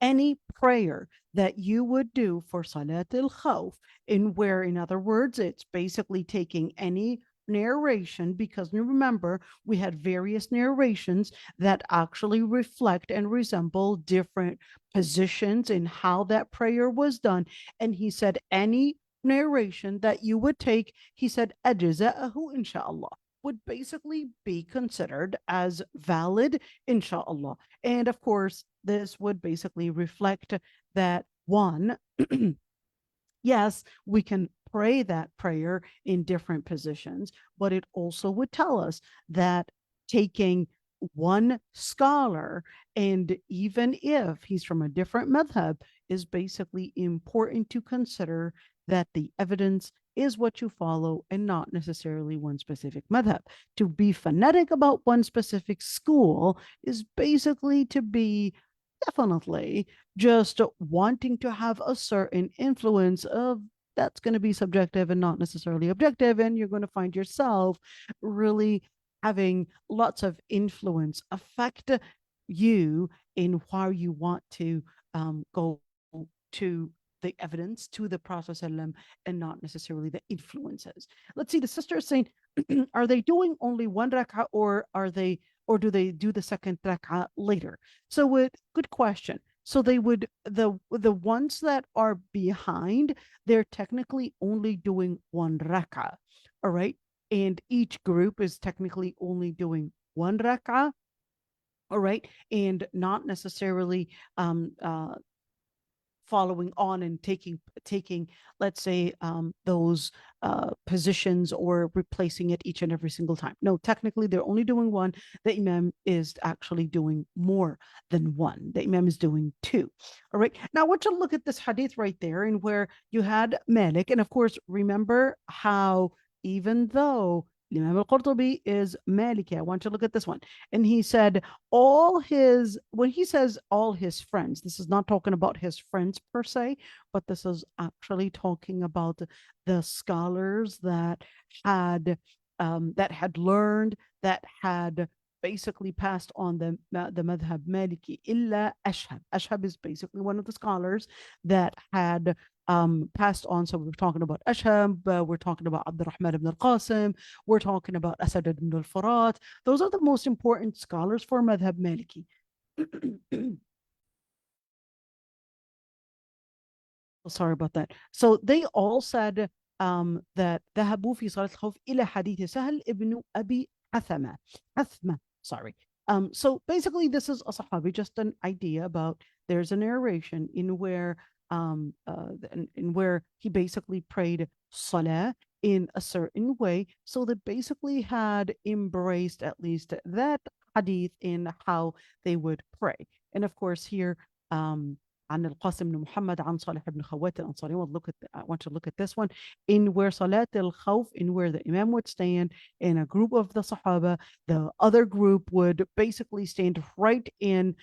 any prayer that you would do for Salat al-Khawf, in where, in other words, it's basically taking any narration, because remember, we had various narrations that actually reflect and resemble different positions in how that prayer was done. And he said, any narration that you would take, he said, ajza'ahu insha'Allah, would basically be considered as valid, inshallah. And of course, this would basically reflect that one, yes, we can pray that prayer in different positions, but it also would tell us that taking one scholar, and even if he's from a different madhab, is basically important to consider that the evidence is what you follow and not necessarily one specific madhab. To be fanatic about one specific school is basically to be definitely just wanting to have a certain influence of that's going to be subjective and not necessarily objective, and you're going to find yourself really having lots of influence affect you in how you want to go to the evidence, to the Prophet ﷺ, and not necessarily the influences. Let's see, the sister is saying, are they doing only one rak'ah, or do they do the second rak'ah later? So good question. So they would, the ones that are behind, they're technically only doing one rak'ah, all right? And each group is technically only doing one rak'ah, all right? And not necessarily following on and taking let's say those positions or replacing it each and every single time. No, technically they're only doing one. The imam is actually doing more than one. The imam is doing two. All right, now I want you to look at this hadith right there, and where you had Malik, and of course remember how even though Imam al-Qurtubi is Maliki, I want you to look at this one. And he said when he says all his friends, this is not talking about his friends per se, but this is actually talking about the scholars that had learned, that had basically passed on the madhab Maliki. Illa Ashhab. Ashhab is basically one of the scholars that had passed on. So we're talking about Ashhab, we're talking about Abdurrahman ibn al-Qasim, we're talking about Asad ibn al-Furat. Those are the most important scholars for madhab Maliki. Sorry about that. So they all said that ذهبوا في صلاة الخوف إلى حديث سهل ibn Abi Hathma. Sorry. So basically, this is a Sahabi, just an idea about, there's a narration in where he basically prayed Salah in a certain way. So they basically had embraced at least that hadith in how they would pray. And of course, here عن القاسم بن محمد عن صالح بن خوات الأنصاري. I want to look at this one, in where Salat al-Khawf, in where the Imam would stand in a group of the Sahaba, the other group would basically stand right in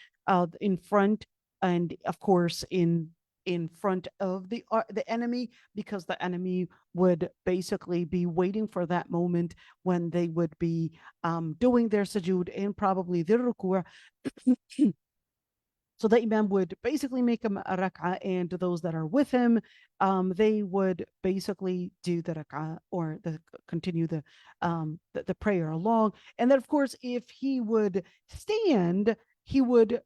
front, and of course in in front of the enemy, because the enemy would basically be waiting for that moment when they would be doing their sujood and probably their ruku'. So the imam would basically make him a rak'ah, and those that are with him, they would basically do the rak'ah or continue the prayer along. And then, of course, if he would stand, he would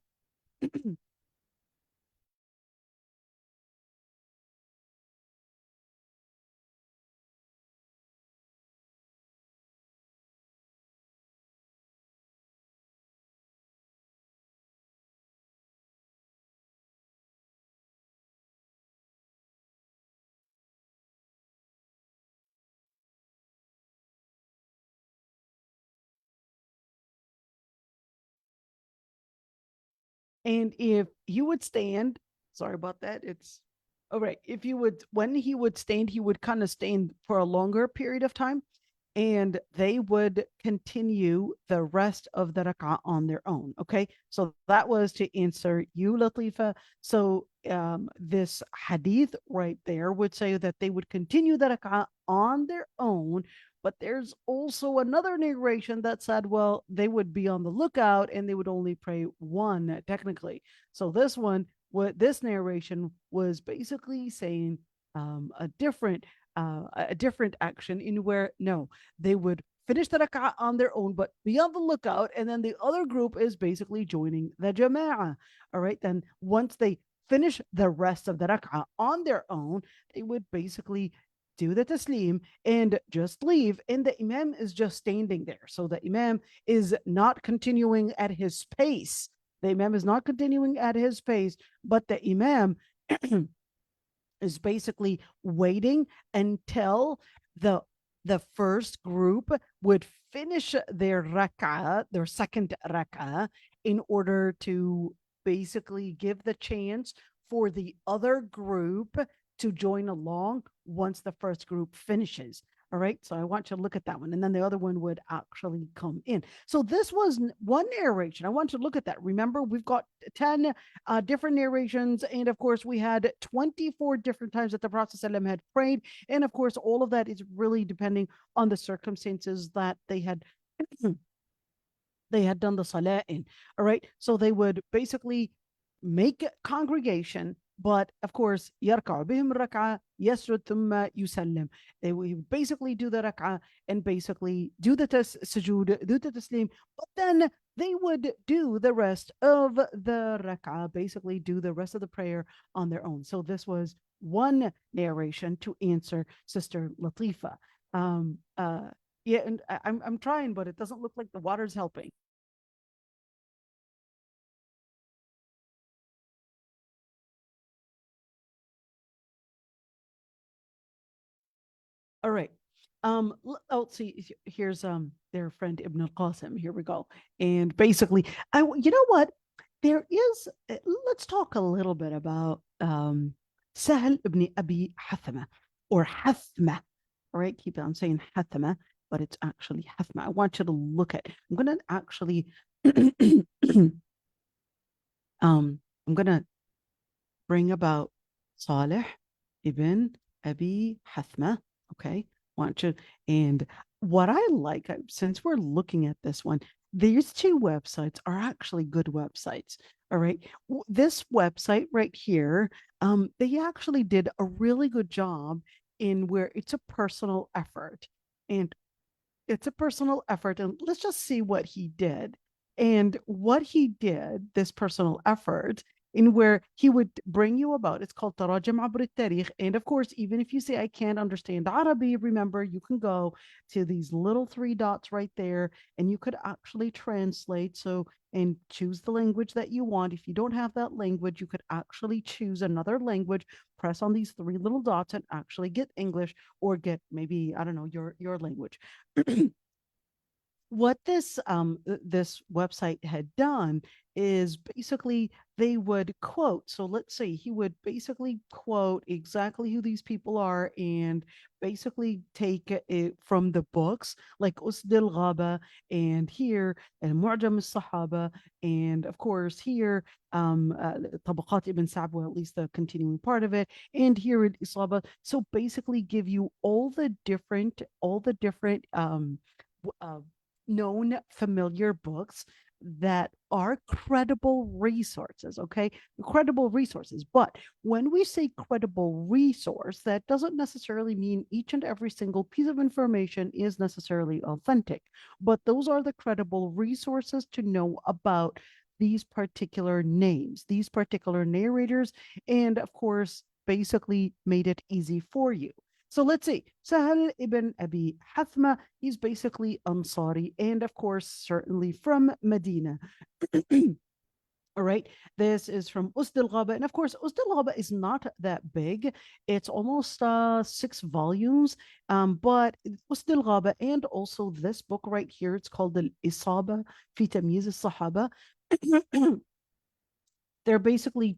And if you would stand, sorry about that. It's all right. If you would, when he would stand, he would kind of stand for a longer period of time, and they would continue the rest of the rak'ah on their own. Okay. So that was to answer you, Latifa. So this hadith right there would say that they would continue the rak'ah on their own. But there's also another narration that said, well, they would be on the lookout and they would only pray one technically. So this one, what this narration was basically saying a different action, in where no, they would finish the rak'ah on their own, but be on the lookout, and then the other group is basically joining the jama'ah. All right, then once they finish the rest of the rak'ah on their own, they would basically do the taslim and just leave, and the imam is just standing there. So the imam is not continuing at his pace. The imam is not continuing at his pace, but the imam is basically waiting until the first group would finish their rak'ah, their second rak'ah, in order to basically give the chance for the other group to join along once the first group finishes. All right. So I want you to look at that one. And then the other one would actually come in. So this was one narration. I want you to look at that. Remember, we've got 10 different narrations. And of course, we had 24 different times that the Prophet ﷺ had prayed. And of course, all of that is really depending on the circumstances that they had they had done the salah in. All right. So they would basically make congregation, but of course, يركع بهم الركعة يسجد ثم يسلم. They would basically do the rak'ah and basically do the sujood, do the taslim, but then they would do the rest of the rak'ah, basically do the rest of the prayer on their own. So this was one narration to answer Sister Latifa. Yeah, and I'm trying, but it doesn't look like the water's helping. All right. Oh, see, here's their friend Ibn al-Qasim. Here we go. And basically, you know what? There is. Let's talk a little bit about Sahl ibn Abi Hathma, or Hathma. All right, keep on saying Hathma, but it's actually Hathma. I want you to look at. I'm gonna actually, I'm gonna bring about Salih ibn Abi Hathma. Okay, want you, and what I like, since we're looking at this one, these two websites are actually good websites. All right, this website right here, they actually did a really good job in where it's a personal effort, and and let's just see what he did. And what he did, this personal effort, in where he would bring you about, it's called Tarajum Abr al-Tarikh. And of course, even if you say, I can't understand Arabi, remember, you can go to these little three dots right there, and you could actually translate. So, and choose the language that you want. If you don't have that language, you could actually choose another language, press on these three little dots, and actually get English, or get maybe, I don't know, your language. what this website had done is basically they would quote. So let's say he would basically quote exactly who these people are and basically take it from the books like Usdil Ghaba and here and Mu'jam al-Sahaba and of course here Tabaqat ibn Sa'b, well, at least the continuing part of it, and here in Isaba. So basically give you all the different known familiar books that are credible resources, okay? Credible resources. But when we say credible resource, that doesn't necessarily mean each and every single piece of information is necessarily authentic. But those are the credible resources to know about these particular names, these particular narrators, and of course, basically made it easy for you. So let's see. Sahal ibn Abi Hathma, he's basically Ansari, and of course, certainly from Medina. All right, this is from Usd al-Ghaba. And of course, Usd al-Ghaba is not that big. It's almost 6 volumes. But Usd al-Ghaba and also this book right here, it's called Al-Isaba fi Tamyiz al-Sahaba. They're basically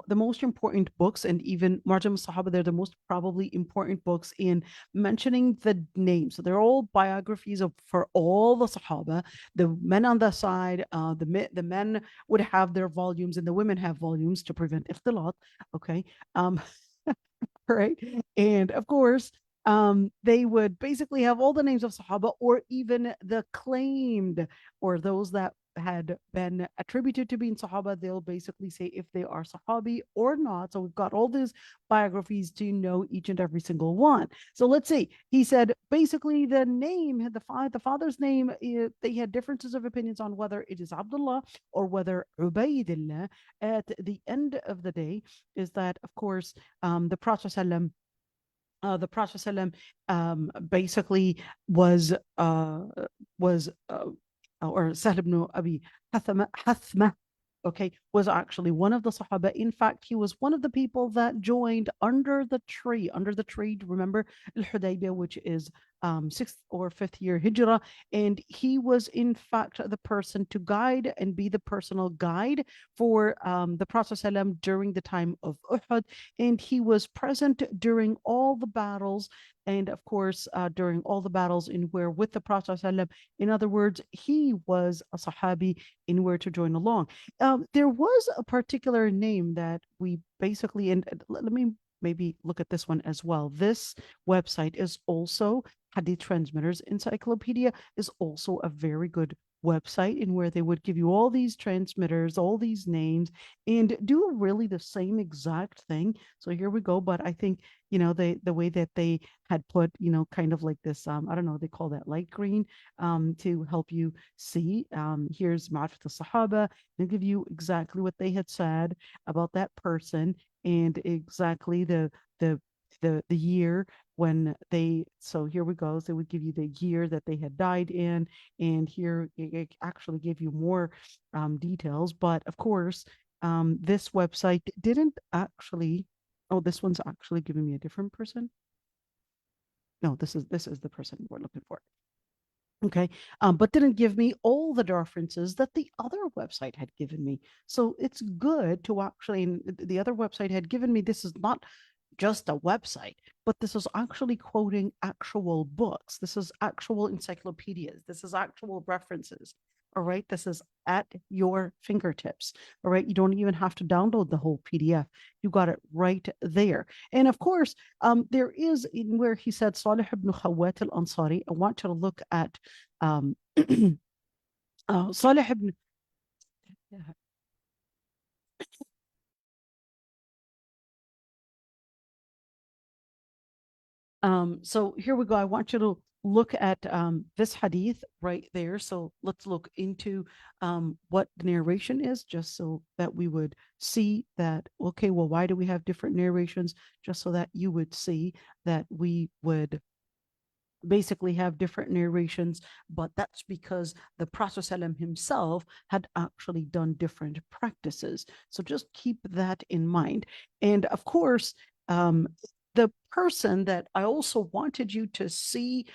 the most important books, and even Marjam Sahaba, they're the most probably important books in mentioning the names. So they're all biographies for all the Sahaba. The men on the side, the men would have their volumes, and the women have volumes to prevent ikhtilat. Okay, right, and of course. They would basically have all the names of Sahaba or even the claimed or those that had been attributed to being Sahaba, they'll basically say if they are Sahabi or not. So we've got all these biographies to know each and every single one. So let's see. He said basically the name, the father's name, they had differences of opinions on whether it is Abdullah or whether Ubaidillah. At the end of the day, is that of course the Prophet the Prophet basically was or Sahl ibn Abi Hathma, okay, was actually one of the Sahaba. In fact, he was one of the people that joined under the tree, remember, Al-Hudaybiyah, which is 6th or 5th year Hijrah. And he was, in fact, the person to guide and be the personal guide for the Prophet ﷺ during the time of Uhud. And he was present during all the battles. And of course, during all the battles in where with the Prophet ﷺ, in other words, he was a Sahabi in where to join along. There was a particular name that we basically, and let me maybe look at this one as well. This website is also Hadith Transmitters Encyclopedia is also a very good website in where they would give you all these transmitters, all these names, and do really the same exact thing. So here we go. But I think, the way that they had put, kind of like this, I don't know, they call that light green to help you see. Here's Ma'rifat al-Sahaba. They'll give you exactly what they had said about that person and exactly the year when so here we go. So they would give you the year that they had died in, and here it actually gave you more details. But of course, this website didn't actually. Oh, this one's actually giving me a different person. No, this is the person we're looking for. Okay, but didn't give me all the references that the other website had given me. So it's good to actually, and the other website had given me, this is not just a website, but this is actually quoting actual books. This is actual encyclopedias. This is actual references. All right. This is at your fingertips. All right. You don't even have to download the whole PDF. You got it right there. And of course, there is in where he said Salih ibn Khawat al-Ansari. I want you to look at Salih ibn. So here we go. I want you to look at this hadith right there. So let's look into what the narration is, just so that we would see that, okay, well, why do we have different narrations? Just so that you would see that we would basically have different narrations, but that's because the Prophet himself had actually done different practices. So just keep that in mind. And of course, the person that I also wanted you to see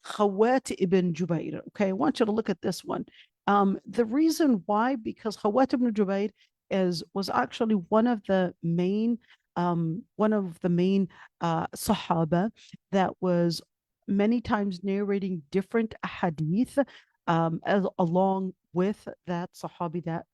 Khawat ibn Jubayr. Okay, I want you to look at this one. The reason why, because Khawat ibn Jubayr was actually one of the main Sahaba that was many times narrating different hadith, along with that Sahabi that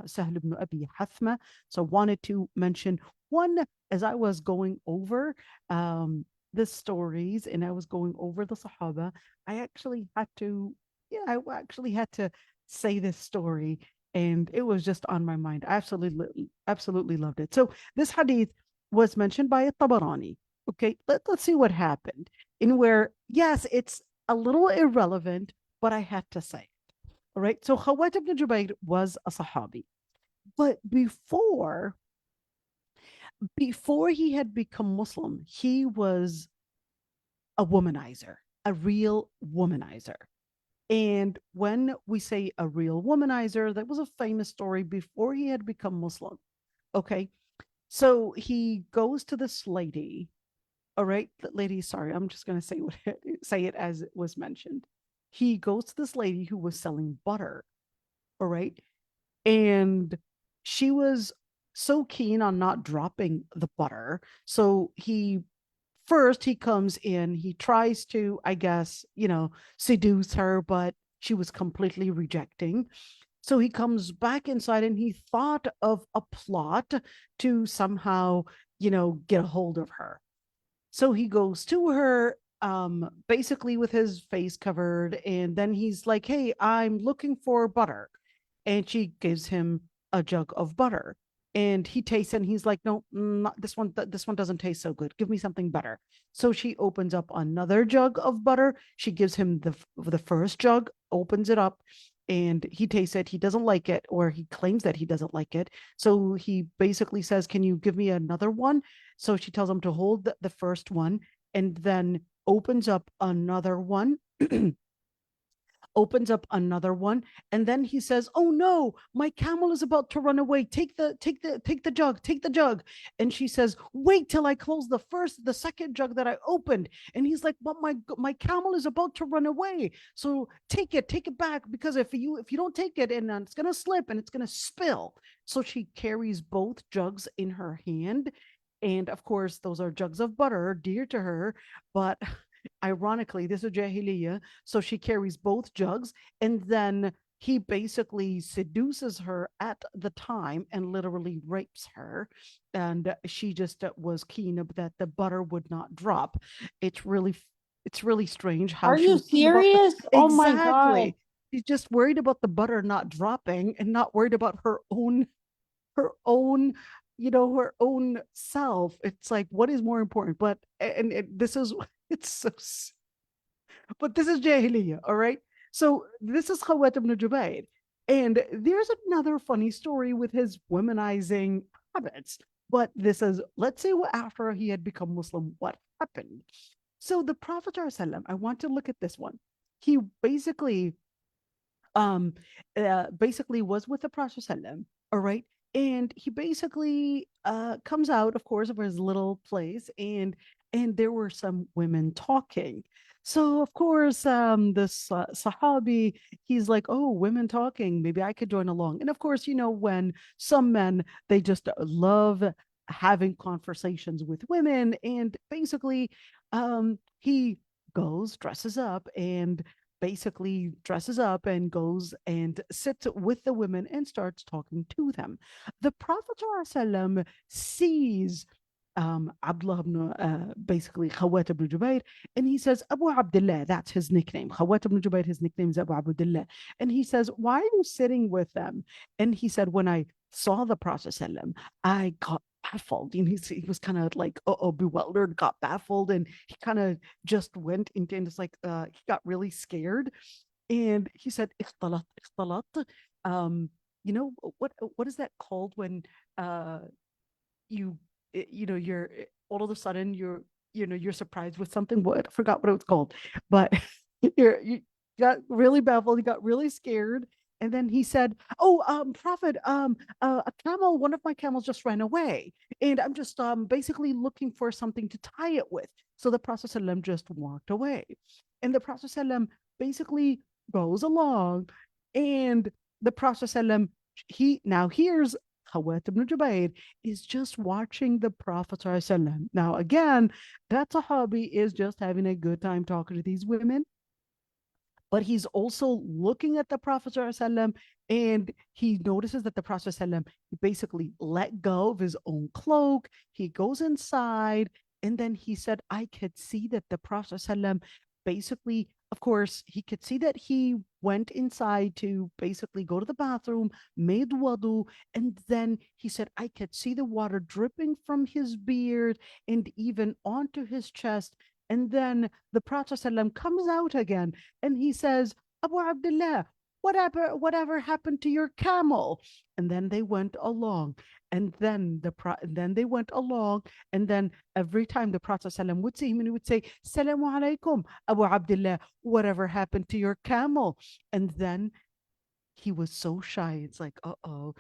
Sahl ibn Abi Hathma. So wanted to mention one as I was going over the stories and I was going over the Sahaba. I actually had to, yeah, I actually had to say this story, and it was just on my mind. I absolutely loved it. So this hadith was mentioned by a Tabarani. Okay, let's see what happened. In where, yes, it's a little irrelevant, but I had to say it. All right. So Khawat ibn Jubayr was a Sahabi. But before he had become Muslim, he was a womanizer, a real womanizer. And when we say a real womanizer, that was a famous story before he had become Muslim. Okay. So he goes to this lady. All right, lady, sorry, I'm just going to say it as it was mentioned. He goes to this lady who was selling butter. All right. And she was so keen on not dropping the butter. So he comes in, he tries to, I guess, seduce her, but she was completely rejecting. So he comes back inside and he thought of a plot to somehow, get a hold of her. So he goes to her, basically with his face covered, and then he's like, "Hey, I'm looking for butter." And she gives him a jug of butter. And he tastes it and he's like, "No, not this one. This one doesn't taste so good. Give me something better." So she opens up another jug of butter. She gives him the first jug, opens it up, and he tastes it. He doesn't like it, or he claims that he doesn't like it. So he basically says, "Can you give me another one?" So she tells him to hold the first one and then opens up another one. Opens up another one, and then he says, "Oh no, my camel is about to run away. Take the jug." And she says, "Wait till I close the second jug that I opened." And he's like, "But my camel is about to run away. So take it back, because if you don't take it, and it's gonna slip and it's gonna spill." So she carries both jugs in her hand. And of course, those are jugs of butter dear to her, but ironically, this is Jahiliyyah. So she carries both jugs, and then he basically seduces her at the time and literally rapes her. And she just was keen that the butter would not drop. It's really, it's really strange how Are she you was keen about serious? Oh my God. exactly. She's just worried about the butter not dropping and not worried about her own her own self. It's like, what is more important? But this is it's so but this is Jahiliyyah, all right? So this is Khawat ibn Jubayr. And there's another funny story with his womanizing habits. But this is, let's say, after he had become Muslim, what happened? So the Prophet ﷺ, I want to look at this one. He um basically was with the Prophet ﷺ, all right? And he basically comes out, of course, of his little place, and there were some women talking. So of course, this Sahabi, he's like, "Oh, women talking, maybe I could join along." And of course, when some men, they just love having conversations with women, and basically he dresses up and goes and sits with the women and starts talking to them. The Prophet ﷺ sees Abdullah ibn, basically Khawat ibn Jubayr, and he says, "Abu Abdullah," that's his nickname. Khawat ibn Jubayr, his nickname is Abu Abdullah. And he says, "Why are you sitting with them?" And he said, "When I saw the Prophet ﷺ, I got baffled." And he was kind of like, bewildered, got baffled, and he kind of just went into, and it's like, he got really scared. And he said, "Ikhtalat, ikhtalat." Um, what is that called when you you're all of a sudden you're surprised with something? What, I forgot what it was called, but you got really baffled, you got really scared. And then he said, "Oh, Prophet, one of my camels just ran away, and I'm just basically looking for something to tie it with." So the Prophet ﷺ just walked away. And the Prophet ﷺ basically goes along, and the Prophet ﷺ, here's Khawat ibn Jubayr is just watching the Prophet ﷺ. Now again, that Sahabi is just having a good time talking to these women, but he's also looking at the Prophet ﷺ, and he notices that the Prophet ﷺ, he basically let go of his own cloak. He goes inside, and then he said, I could see that the Prophet ﷺ basically, of course, he could see that he went inside to basically go to the bathroom, made wudu, and then he said, I could see the water dripping from his beard and even onto his chest. And then the Prophet ﷺ comes out again, and he says, Abu Abdullah, whatever happened to your camel? And then they went along, and then they went along, and then every time the Prophet ﷺ would see him, and he would say, Salamu alaikum, Abu Abdullah, whatever happened to your camel? And then he was so shy. It's like, uh-oh,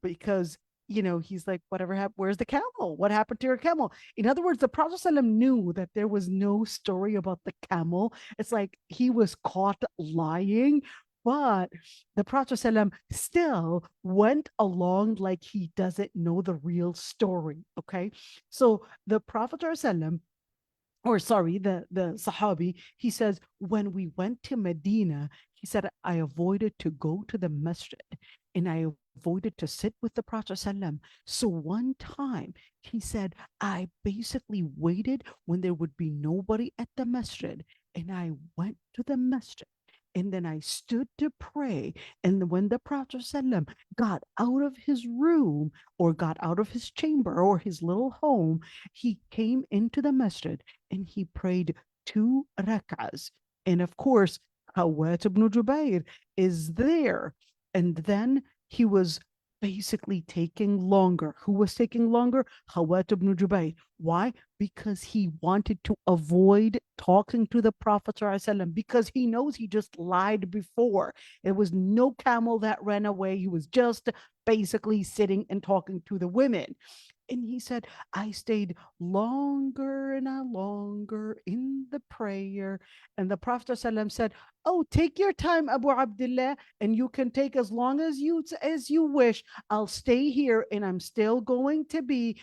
because he's like, whatever happened, where's the camel? What happened to your camel? In other words, the Prophet ﷺ knew that there was no story about the camel. It's like he was caught lying, but the Prophet ﷺ still went along like he doesn't know the real story. Okay. So the Prophet ﷺ, or sorry, the Sahabi, he says, when we went to Medina, he said, I avoided to go to the masjid, and I avoided to sit with the Prophet ﷺ. So one time he said, I basically waited when there would be nobody at the masjid, and I went to the masjid, and then I stood to pray. And when the Prophet ﷺ got out of his room, or got out of his chamber or his little home, he came into the masjid and he prayed 2 rak'ahs. And of course, Khawat ibn Jubayr is there. And then he was basically taking longer. Who was taking longer? Khawat ibn Jubayr. Why? Because he wanted to avoid talking to the Prophet ﷺ, because he knows he just lied before. It was no camel that ran away. He was just basically sitting and talking to the women. And he said, I stayed longer and longer in the prayer. And the Prophet ﷺ said, oh, take your time, Abu Abdullah, and you can take as long as you wish. I'll stay here, and I'm still going to be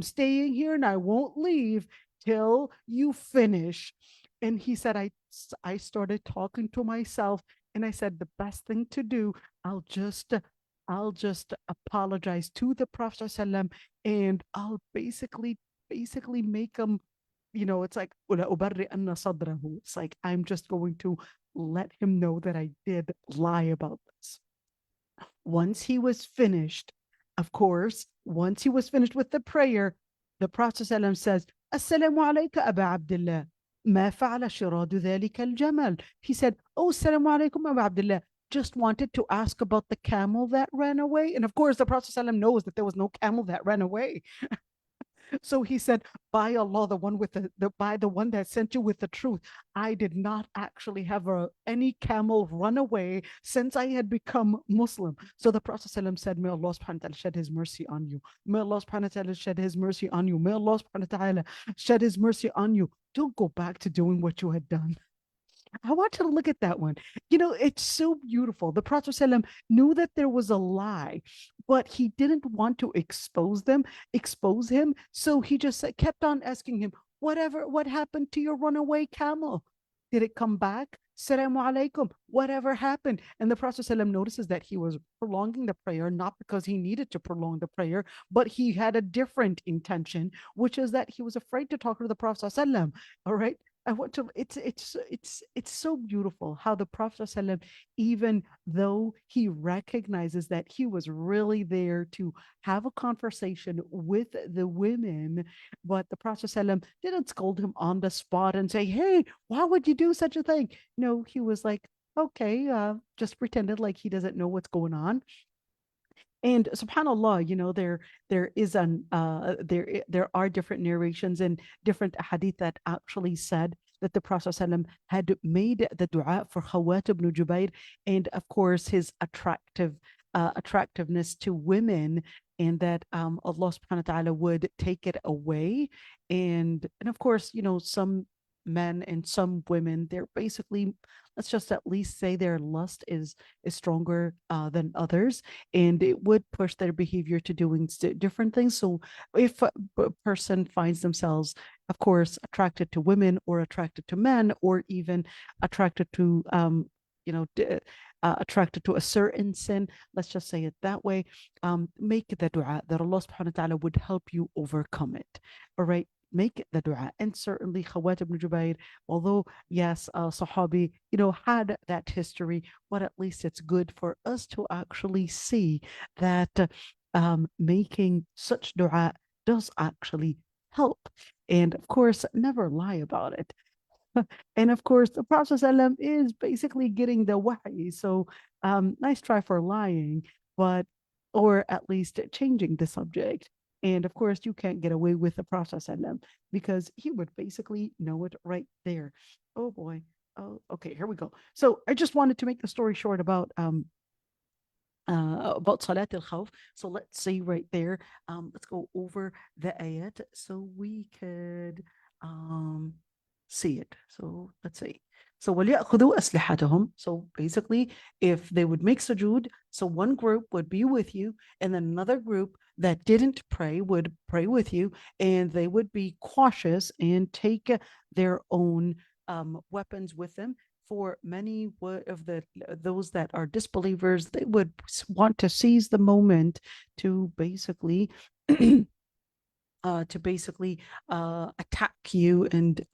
staying here, and I won't leave till you finish. And he said, I started talking to myself, and I said, the best thing to do, I'll just I'll just apologize to the Prophet ﷺ, and I'll basically make him, it's like, it's like, I'm just going to let him know that I did lie about this. Once he was finished, of course, once he was finished with the prayer, the Prophet ﷺ says, Assalamu alayka, Aba Abdullah. ما فعل شراد ذلك الجمل. He said, oh, Assalamu alaikum, Abu Abdullah. Just wanted to ask about the camel that ran away. And of course, the Prophet ﷺ knows that there was no camel that ran away. So he said, by Allah, by the one that sent you with the truth, I did not actually have any camel run away since I had become Muslim. So the Prophet ﷺ said, may Allah subhanahu wa ta'ala shed his mercy on you. May Allah subhanahu wa ta'ala shed his mercy on you. May Allah subhanahu wa ta'ala shed his mercy on you. Don't go back to doing what you had done. I want you to look at that one. It's so beautiful. The Prophet ﷺ knew that there was a lie, but he didn't want to expose him. So he just kept on asking him, what happened to your runaway camel? Did it come back? Salamu alaikum. Whatever happened? And the Prophet ﷺ notices that he was prolonging the prayer, not because he needed to prolong the prayer, but he had a different intention, which is that he was afraid to talk to the Prophet ﷺ. All right. It's so beautiful how the Prophet ﷺ, even though he recognizes that he was really there to have a conversation with the women, but the Prophet ﷺ didn't scold him on the spot and say, hey, why would you do such a thing? No, he was like, okay, just pretended like he doesn't know what's going on. And subhanallah, there are different narrations and different hadith that actually said that the Prophet ﷺ had made the dua for Khawat ibn Jubayr, and of course his attractiveness to women, and that Allah subhanahu wa ta'ala would take it away. And of course, some men and some women, they're basically, let's just at least say their lust is stronger than others, and it would push their behavior to doing different things. So if a person finds themselves, of course, attracted to women or attracted to men or even attracted to you know attracted to a certain sin, let's just say it that way, make the dua that Allah subhanahu wa ta'ala would help you overcome it. All right, make the dua. And certainly Khawat ibn Jubair, although yes, Sahabi, had that history, but at least it's good for us to actually see that making such dua does actually help. And of course, never lie about it. And of course, the Prophet ﷺ is basically getting the wahy. So nice try for lying, but, or at least changing the subject. And of course, you can't get away with the Prophet ﷺ because he would basically know it right there. Oh boy. Oh, okay, here we go. So I just wanted to make the story short about Salat al-Khawf. So let's see right there. Let's go over the ayat so we could see it. So let's see. So وَلْيَأْخُذُوا أَسْلِحَتَهُم. So basically, if they would make sujood, so one group would be with you, and then another group that didn't pray would pray with you, and they would be cautious and take their own weapons with them. For many of those that are disbelievers, they would want to seize the moment to basically attack you and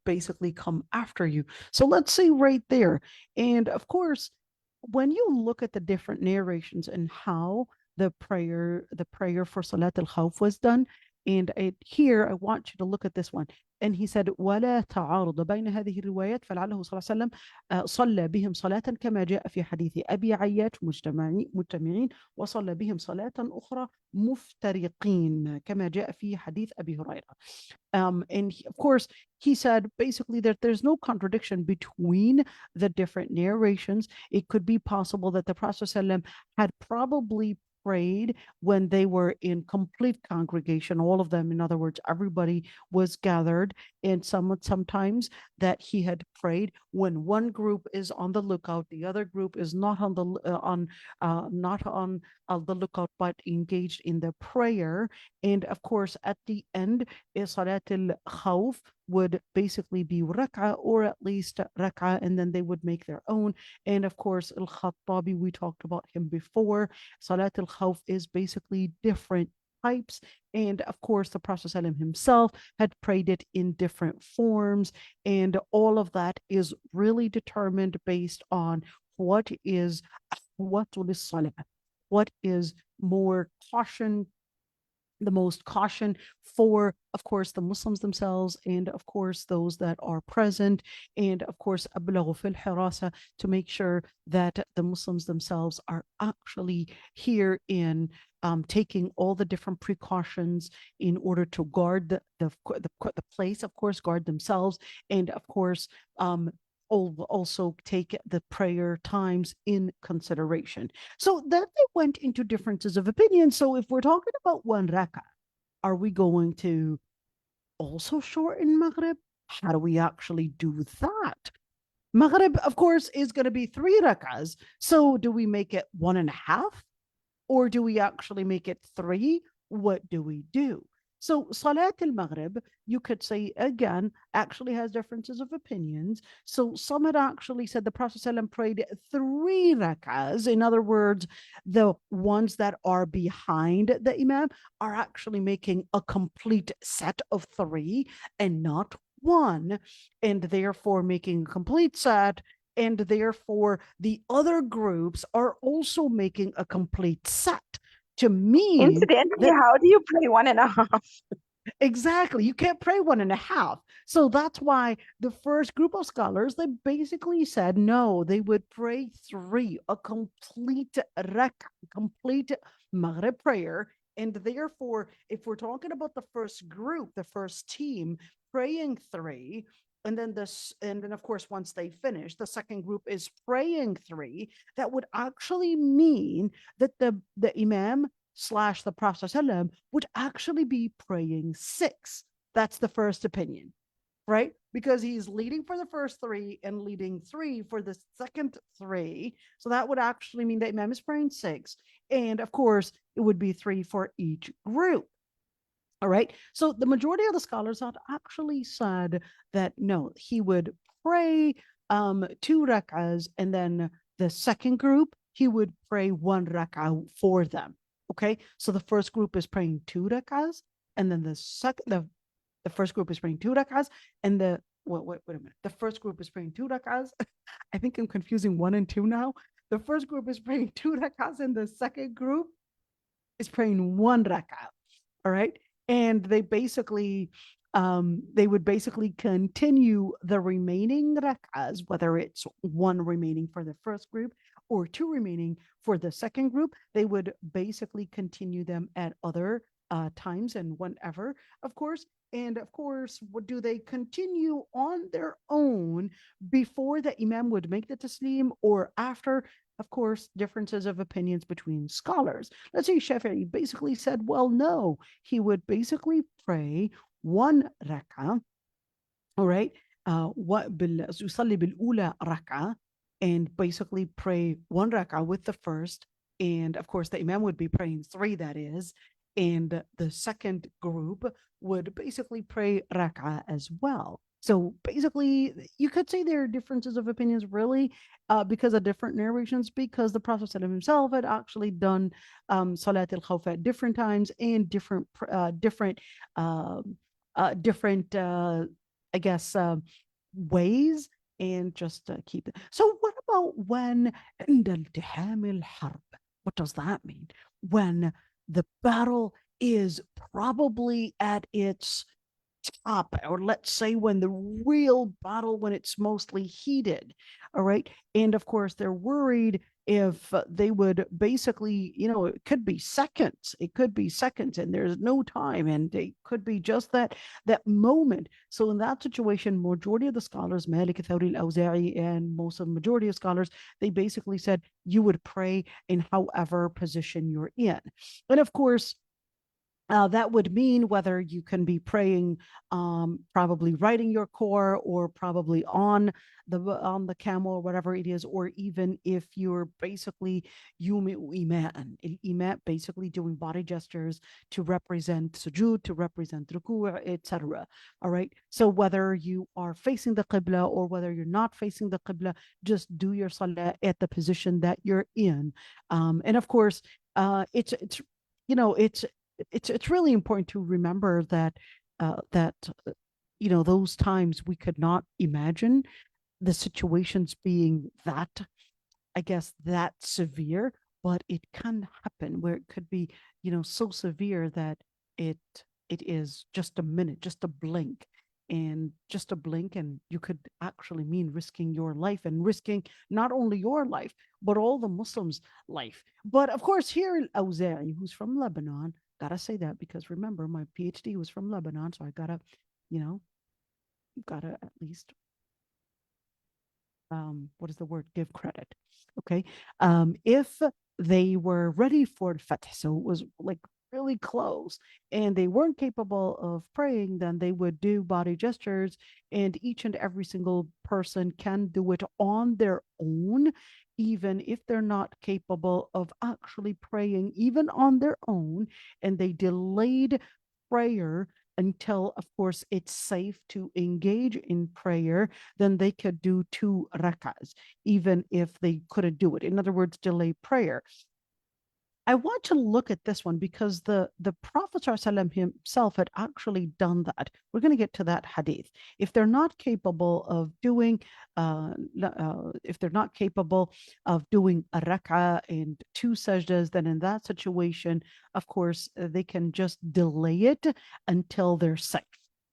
basically come after you. So let's see right there. And of course, when you look at the different narrations and how the prayer for Salat al-Khawf was done, and here I want you to look at this one. And he said, ولا تعارض بين هذه الروايات فلعله صلى الله عليه وسلم صلى بهم صلاة كما جاء في حديث أبي عياش مجتمعين وصلى بهم صلاة أخرى مفترقين كما جاء في حديث أبي هريرة. And of course, he said basically that there's no contradiction between the different narrations. It could be possible that the Prophet ﷺ had probably prayed when they were in complete congregation, all of them. In other words, everybody was gathered, and sometimes that he had prayed when one group is on the lookout, the other group is not on the the lookout, but engaged in the prayer. And of course, at the end, Salat al-Khawf would basically be rak'ah, or at least rak'ah, and then they would make their own. And of course, al-Khattabi, we talked about him before. Salat al-Khawf is basically different types. And of course, the Prophet ﷺ himself had prayed it in different forms. And all of that is really determined based on what is more caution, the most caution for, of course, the Muslims themselves, and of course those that are present, and of course أبلغ في الحراسة, to make sure that the Muslims themselves are actually here in taking all the different precautions in order to guard the place, of course, guard themselves, and of course also take the prayer times in consideration. So then they went into differences of opinion. So if we're talking about one rak'ah, are we going to also shorten Maghrib? How do we actually do that? Maghrib, of course, is going to be 3 rak'ahs. So do we make it 1.5? Or do we actually make it 3? What do we do? So Salat al-Maghrib, you could say again, actually has differences of opinions. So some had actually said the Prophet ﷺ prayed 3 rak'ahs. In other words, the ones that are behind the Imam are actually making a complete set of 3 and not 1, and therefore making a complete set. And therefore, the other groups are also making a complete set. To mean incidentally, how do you pray 1.5? Exactly. You can't pray 1.5. So that's why the first group of scholars, they basically said no, they would pray 3, a complete complete Maghrib prayer. And therefore, if we're talking about the first group, the first team praying 3, and then of course, once they finish, the second group is praying 3, that would actually mean that the Imam / the Prophet ﷺ would actually be praying 6. That's the first opinion, right? Because he's leading for the first three and leading three for the second three. So that would actually mean that Imam is praying 6. And of course, it would be 3 for each group. All right. So the majority of the scholars had actually said that no, he would pray 2 rak'ahs, and then the second group, he would pray 1 rak'ah for them. Okay. So the first group is praying 2 rak'ahs, and then the first group is praying 2 rak'ahs, and wait a minute. The first group is praying 2 rak'ahs. I think I'm confusing 1 and 2 now. The first group is praying 2 rak'ahs, and the second group is praying 1 rak'ah. All right. And they would basically continue the remaining rak'ahs, whether it's 1 remaining for the first group or 2 remaining for the second group. They would basically continue them at other times and whenever, of course. And of course, what do they continue on their own before the imam would make the taslim or after? Of course, differences of opinions between scholars. Let's say Shafi'i basically said, well, no, he would basically pray 1 rak'ah, all right, يصلي بالأولى ركعة, and basically pray 1 rak'ah with the first, and of course the imam would be praying 3, that is, and the second group would basically pray rak'ah as well. So basically, you could say there are differences of opinions, really, because of different narrations, because the Prophet ﷺ himself had actually done Salat al-Khawf at different times and different, I guess, ways, and just keep it. So what about when عند التحام الحرب? What does that mean? When the battle is probably at its top, or let's say when the real battle, when it's mostly heated, all right? And of course, they're worried if they would basically, it could be seconds, and there's no time, and it could be just that moment. So in that situation, majority of the scholars, Malik, Thawri, al-Awza'i, and most of the majority of scholars, they basically said you would pray in however position you're in. And of course, that would mean whether you can be praying, probably riding your core, or probably on the camel, or whatever it is, or even if you're basically imat, basically doing body gestures to represent sujood, to represent ruku', etc. All right. So whether you are facing the qibla or whether you're not facing the qibla, just do your salah at the position that you're in. And of course, it's really important to remember that those times we could not imagine the situations being that, I guess, that severe, but it can happen where it could be so severe that it is just a minute, just a blink, and you could actually mean risking your life, and risking not only your life but all the Muslims' life. But of course, here al-Awza'i, who's from Lebanon, gotta say that because remember, my PhD was from Lebanon, so I gotta at least, what is the word, give credit. Okay. If they were ready for Fatih, so it was like really close, and they weren't capable of praying, then they would do body gestures, and each and every single person can do it on their own, even if they're not capable of actually praying, even on their own, and they delayed prayer until, of course, it's safe to engage in prayer, then they could do 2 rak'ahs, even if they couldn't do it. In other words, delay prayer. I want to look at this one because the Prophet ﷺ himself had actually done that. We're going to get to that hadith. If they're not capable of doing, a rak'ah and 2 sajdas, then in that situation, of course, they can just delay it until they're safe.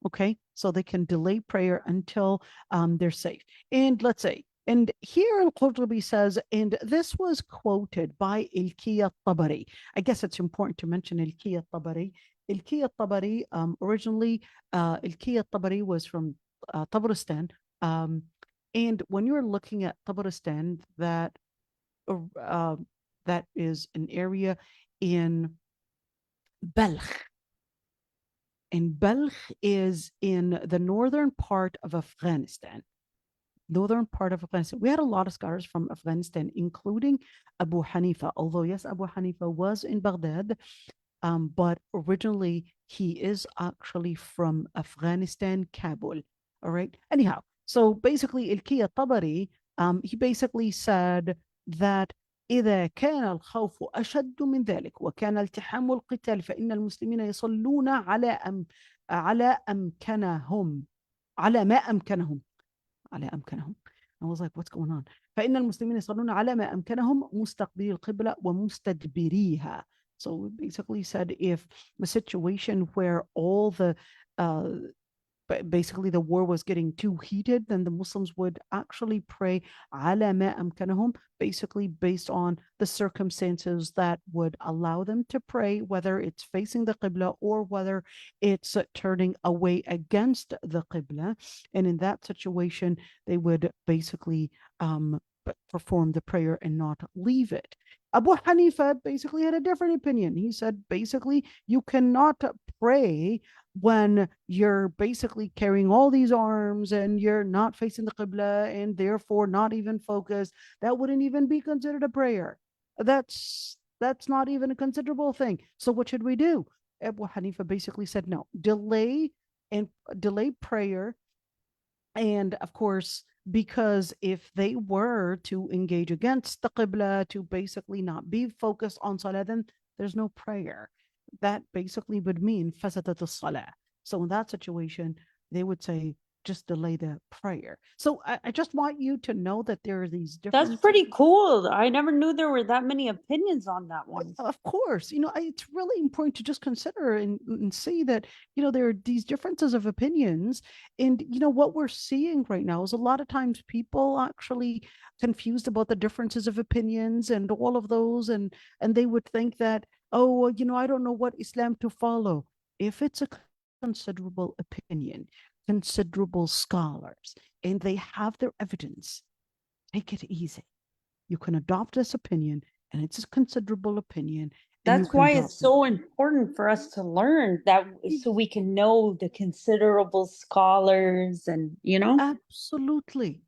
Okay, so they can delay prayer until they're safe. And let's say, and here al-Qurtubi says, and this was quoted by Ilki al-Tabari. I guess it's important to mention Ilki al-Tabari. Ilki al-Tabari, originally, Ilki al-Tabari was from Tabaristan. And when you're looking at Tabaristan, that is an area in Balkh. and Balkh is in the northern part of Afghanistan. Northern part of Afghanistan. We had a lot of scholars from Afghanistan, including Abu Hanifa. Although, yes, Abu Hanifa was in Baghdad, but originally he is actually from Afghanistan, Kabul. All right. Anyhow, so basically, Ilki al-Tabari, he basically said that إذا كان الخوف أشد من ذلك وكان التحام القتال فإن المسلمين يصلون على أمكنهم على ما أمكنهم على أمكنهم. I was like, what's going on? فإن المسلمين يصلون على ما أمكنهم مستقبلي القبلة ومستدبريها. So we basically said if a situation where all the basically the war was getting too heated, then the Muslims would actually pray على ما أمكنهم, basically based on the circumstances that would allow them to pray, whether it's facing the Qibla or whether it's turning away against the Qibla. And in that situation, they would basically perform the prayer and not leave it. Abu Hanifa basically had a different opinion. He said basically you cannot pray when you're basically carrying all these arms and you're not facing the Qibla and therefore not even focused. That wouldn't even be considered a prayer. That's not even a considerable thing. So what should we do? Abu Hanifa basically said no, delay prayer. And of course, because if they were to engage against the Qibla, to basically not be focused on Salah, then there's no prayer. That basically would mean fasadat as-salah. So in that situation, they would say, just delay the prayer. So I just want you to know that there are these different. That's pretty cool. I never knew there were that many opinions on that one. Of course, it's really important to just consider and see that, there are these differences of opinions. And, what we're seeing right now is a lot of times people actually confused about the differences of opinions and all of those. And they would think that, oh, I don't know what Islam to follow. If it's a considerable opinion, considerable scholars, and they have their evidence, take it easy. You can adopt this opinion, and it's a considerable opinion. That's why it's so important for us to learn that, so we can know the considerable scholars and, Absolutely.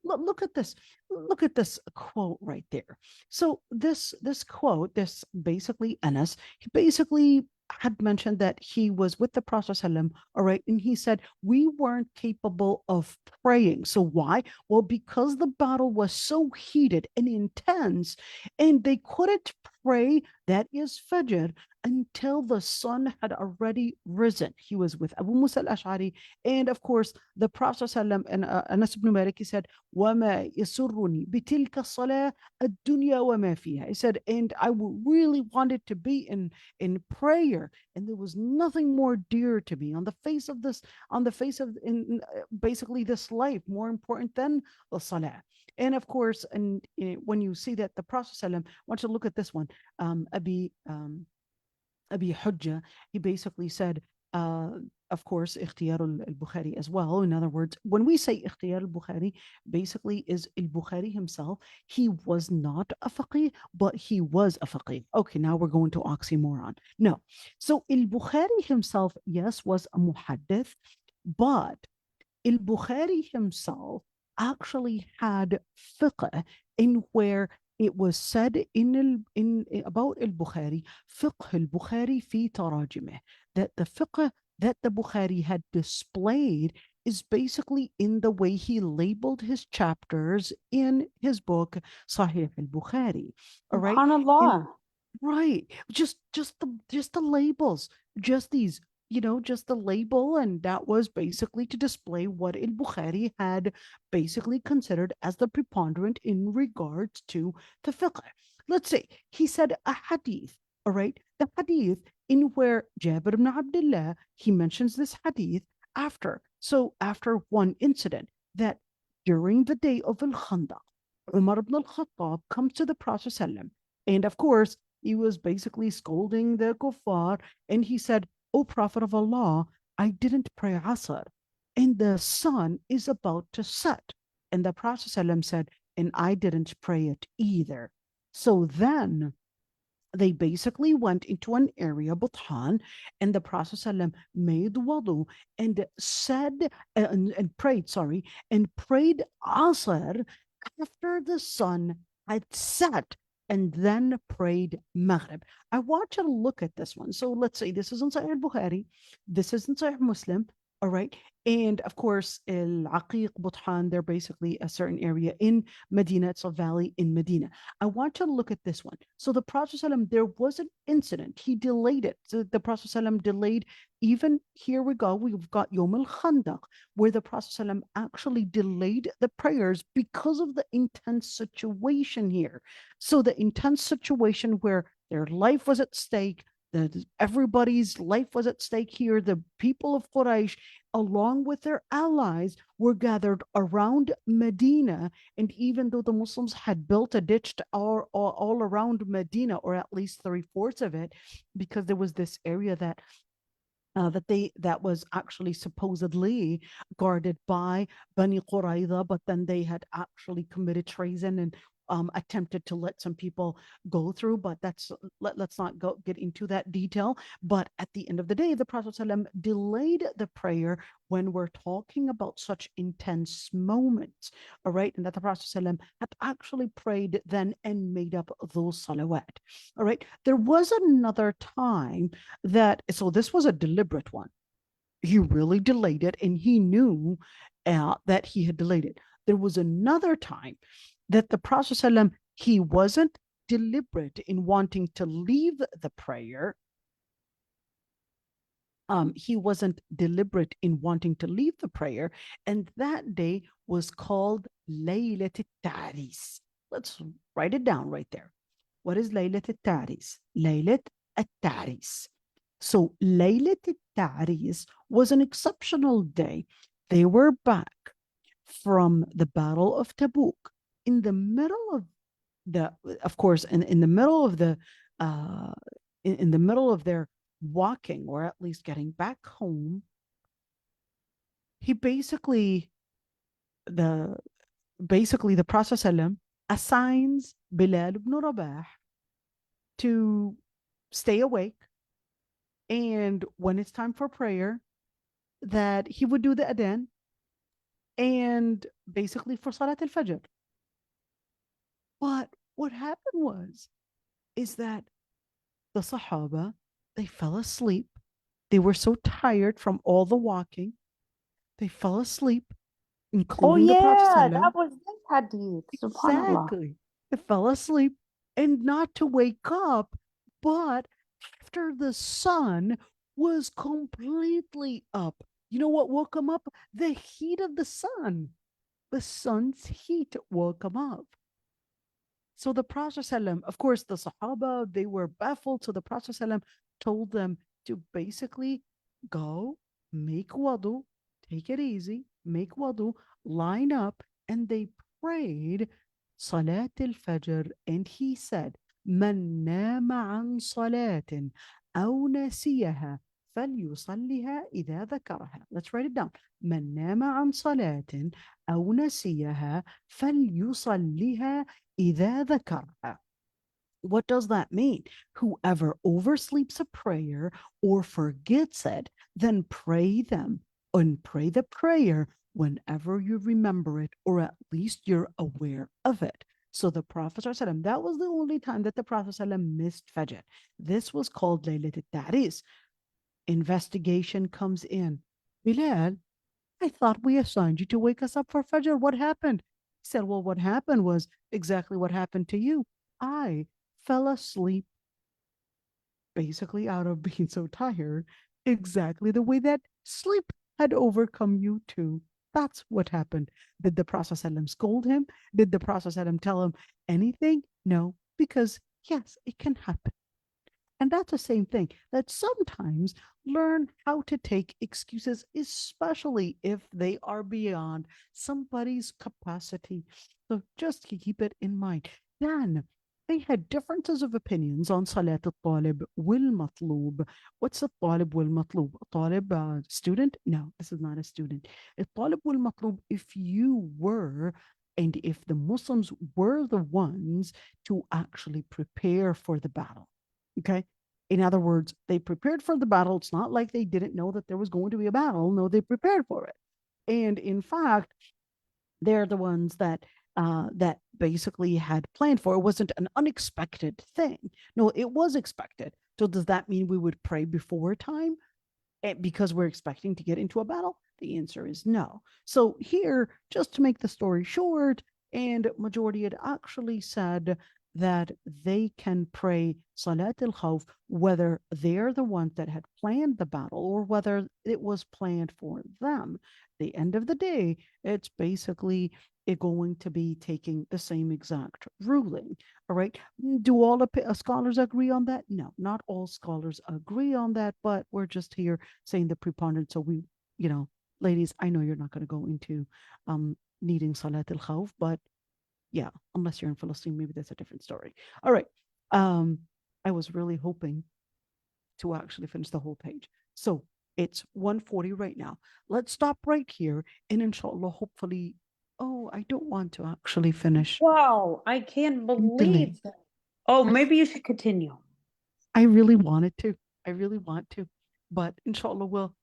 Look at this. Look at this quote right there. So this quote, this basically Anas, he basically had mentioned that he was with the Prophet ﷺ, all right, and he said we weren't capable of praying. So why? Well, because the battle was so heated and intense, and they couldn't pray, that is Fajr, until the sun had already risen. He was with Abu Musa al-Ash'ari, and of course the Prophet ﷺ, and Anas ibn Malik, he said, وَمَا يَسُرُّنِي بِتِلْكَ الصَّلَاةِ الدُّنْيَا وَمَا فِيهَا. He said, and I really wanted to be in prayer, and there was nothing more dear to me on the face of basically this life, more important than the salah. And of course, and when you see that the Prophet ﷺ, I want you to look at this one, Abi Hujjah, he basically said, of course, ikhtiyar al-Bukhari as well. In other words, when we say ikhtiyar al-Bukhari, basically is al-Bukhari himself. He was not a faqih, but he was a faqih. Okay, now we're going to oxymoron. No. So al-Bukhari himself, yes, was a muhaddith, but al-Bukhari himself actually had fiqh, in where it was said about al-Bukhari, fiqh al-Bukhari fi tarajimeh, that the fiqh that the Bukhari had displayed is basically in the way he labeled his chapters in his book Sahih al-Bukhari. All right. SubhanAllah. Right. Just the labels, just these, just the label, and that was basically to display what al-Bukhari had basically considered as the preponderant in regards to the fiqh. Let's say he said a hadith, all right, the hadith in where Jabir ibn Abdullah, he mentions this hadith after one incident, that during the day of al-Khandaq, Umar ibn al-Khattab comes to the Prophet ﷺ, and of course he was basically scolding the kuffar, and he said, "O Prophet of Allah, I didn't pray Asr, and the sun is about to set." And the Prophet ﷺ said, "And I didn't pray it either." So then they basically went into an area, Buthan, and the Prophet ﷺ made wudu and said, and prayed, sorry, and prayed Asr after the sun had set, and then prayed Maghrib. I want you to look at this one. So let's say this is in Sahih Bukhari, this is in Sahih Muslim, all right? And of course, Al-Aqiq, Buthan, they're basically a certain area in Medina. It's a valley in Medina. I want you to look at this one. So the Prophet ﷺ, there was an incident. He delayed it. So the Prophet ﷺ delayed, even here we go, we've got Yom al-Khandaq, where the Prophet ﷺ actually delayed the prayers because of the intense situation here. So the intense situation where their life was at stake, everybody's life was at stake here. The people of Quraysh, along with their allies, were gathered around Medina. And even though the Muslims had built a ditch all around Medina, or at least 3/4 of it, because there was this area that that was actually supposedly guarded by Bani Qurayza, but then they had actually committed treason and attempted to let some people go through, but let's not get into that detail. But at the end of the day, the Prophet ﷺ delayed the prayer when we're talking about such intense moments, all right? And that the Prophet ﷺ had actually prayed then and made up those salawat, all right? There was another time that, so this was a deliberate one. He really delayed it, and he knew that he had delayed it. There was another time that the Prophet ﷺ, he wasn't deliberate in wanting to leave the prayer. He wasn't deliberate in wanting to leave the prayer, and that day was called Laylat al-Ta'ris. Let's write it down right there. What is Laylat al-Ta'ris? Laylat al-Ta'ris. So Laylat al-Ta'ris was an exceptional day. They were back from the Battle of Tabuk. In the middle of the, of course, in the middle of the, in the middle of their walking, or at least getting back home, he basically, the Prophet ﷺ assigns Bilal ibn Rabah to stay awake, and when it's time for prayer, that he would do the adhan, and basically for Salat al-Fajr. But what happened is that the Sahaba, they fell asleep. They were so tired from all the walking. They fell asleep, Oh including the Prophet yeah, ﷺ. that was this hadith. Subhanallah. Exactly. They fell asleep, and not to wake up, but after the sun was completely up. You know what woke them up? The heat of the sun. The sun's heat woke them up. So the Prophet ﷺ, of course, the Sahaba, they were baffled. So the Prophet ﷺ told them to basically go, make wudu, take it easy, make wudu, line up, and they prayed Salat al-Fajr. And he said, من نام عن صلاة أو نسيها فليصلها إذا ذكرها. Let's write it down. من نام عن صلاة أو نسيها فليصلها إذا ذكرها. What does that mean? Whoever oversleeps a prayer or forgets it, then pray them and pray the prayer whenever you remember it, or at least you're aware of it. So the Prophet ﷺ, that was the only time that the Prophet ﷺ missed Fajr. This was called Laylat al-Ta'ris. Investigation comes in. Bilal, I thought we assigned you to wake us up for Fajr. What happened? He said, well, what happened was exactly what happened to you. I fell asleep, basically out of being so tired, exactly the way that sleep had overcome you too. That's what happened. Did the Prophet ﷺ scold him? Did the Prophet ﷺ tell him anything? No, because yes, it can happen. And that's the same thing, that sometimes learn how to take excuses, especially if they are beyond somebody's capacity. So just keep it in mind. Then they had differences of opinions on Salat al-Talib wal-Matlub. What's a Talib wal-Matlub? A Talib, student? No, this is not a student. A Talib wal-Matlub, if you were, and if the Muslims were the ones to actually prepare for the battle. Okay. In other words, they prepared for the battle. It's not like they didn't know that there was going to be a battle. No, they prepared for it. And in fact, they're the ones that that basically had planned for. It wasn't an unexpected thing. No, it was expected. So does that mean we would pray before time because we're expecting to get into a battle? The answer is no. So here, just to make the story short, and majority had actually said that they can pray Salat al-Khawf, whether they're the ones that had planned the battle or whether it was planned for them. The end of the day, it's basically going to be taking the same exact ruling. All right. Do all the scholars agree on that? No, not all scholars agree on that, but we're just here saying the preponderance. So we, ladies, I know you're not going to go into needing Salat al-Khawf, but yeah, unless you're in Palestine, maybe that's a different story. All right. I was really hoping to actually finish the whole page. So it's 1:40 right now. Let's stop right here and inshallah, hopefully, oh, I don't want to actually finish. Wow, I can't Delay. believe that. Oh, maybe you should continue. I really wanted to. I really want to. But inshallah, we'll,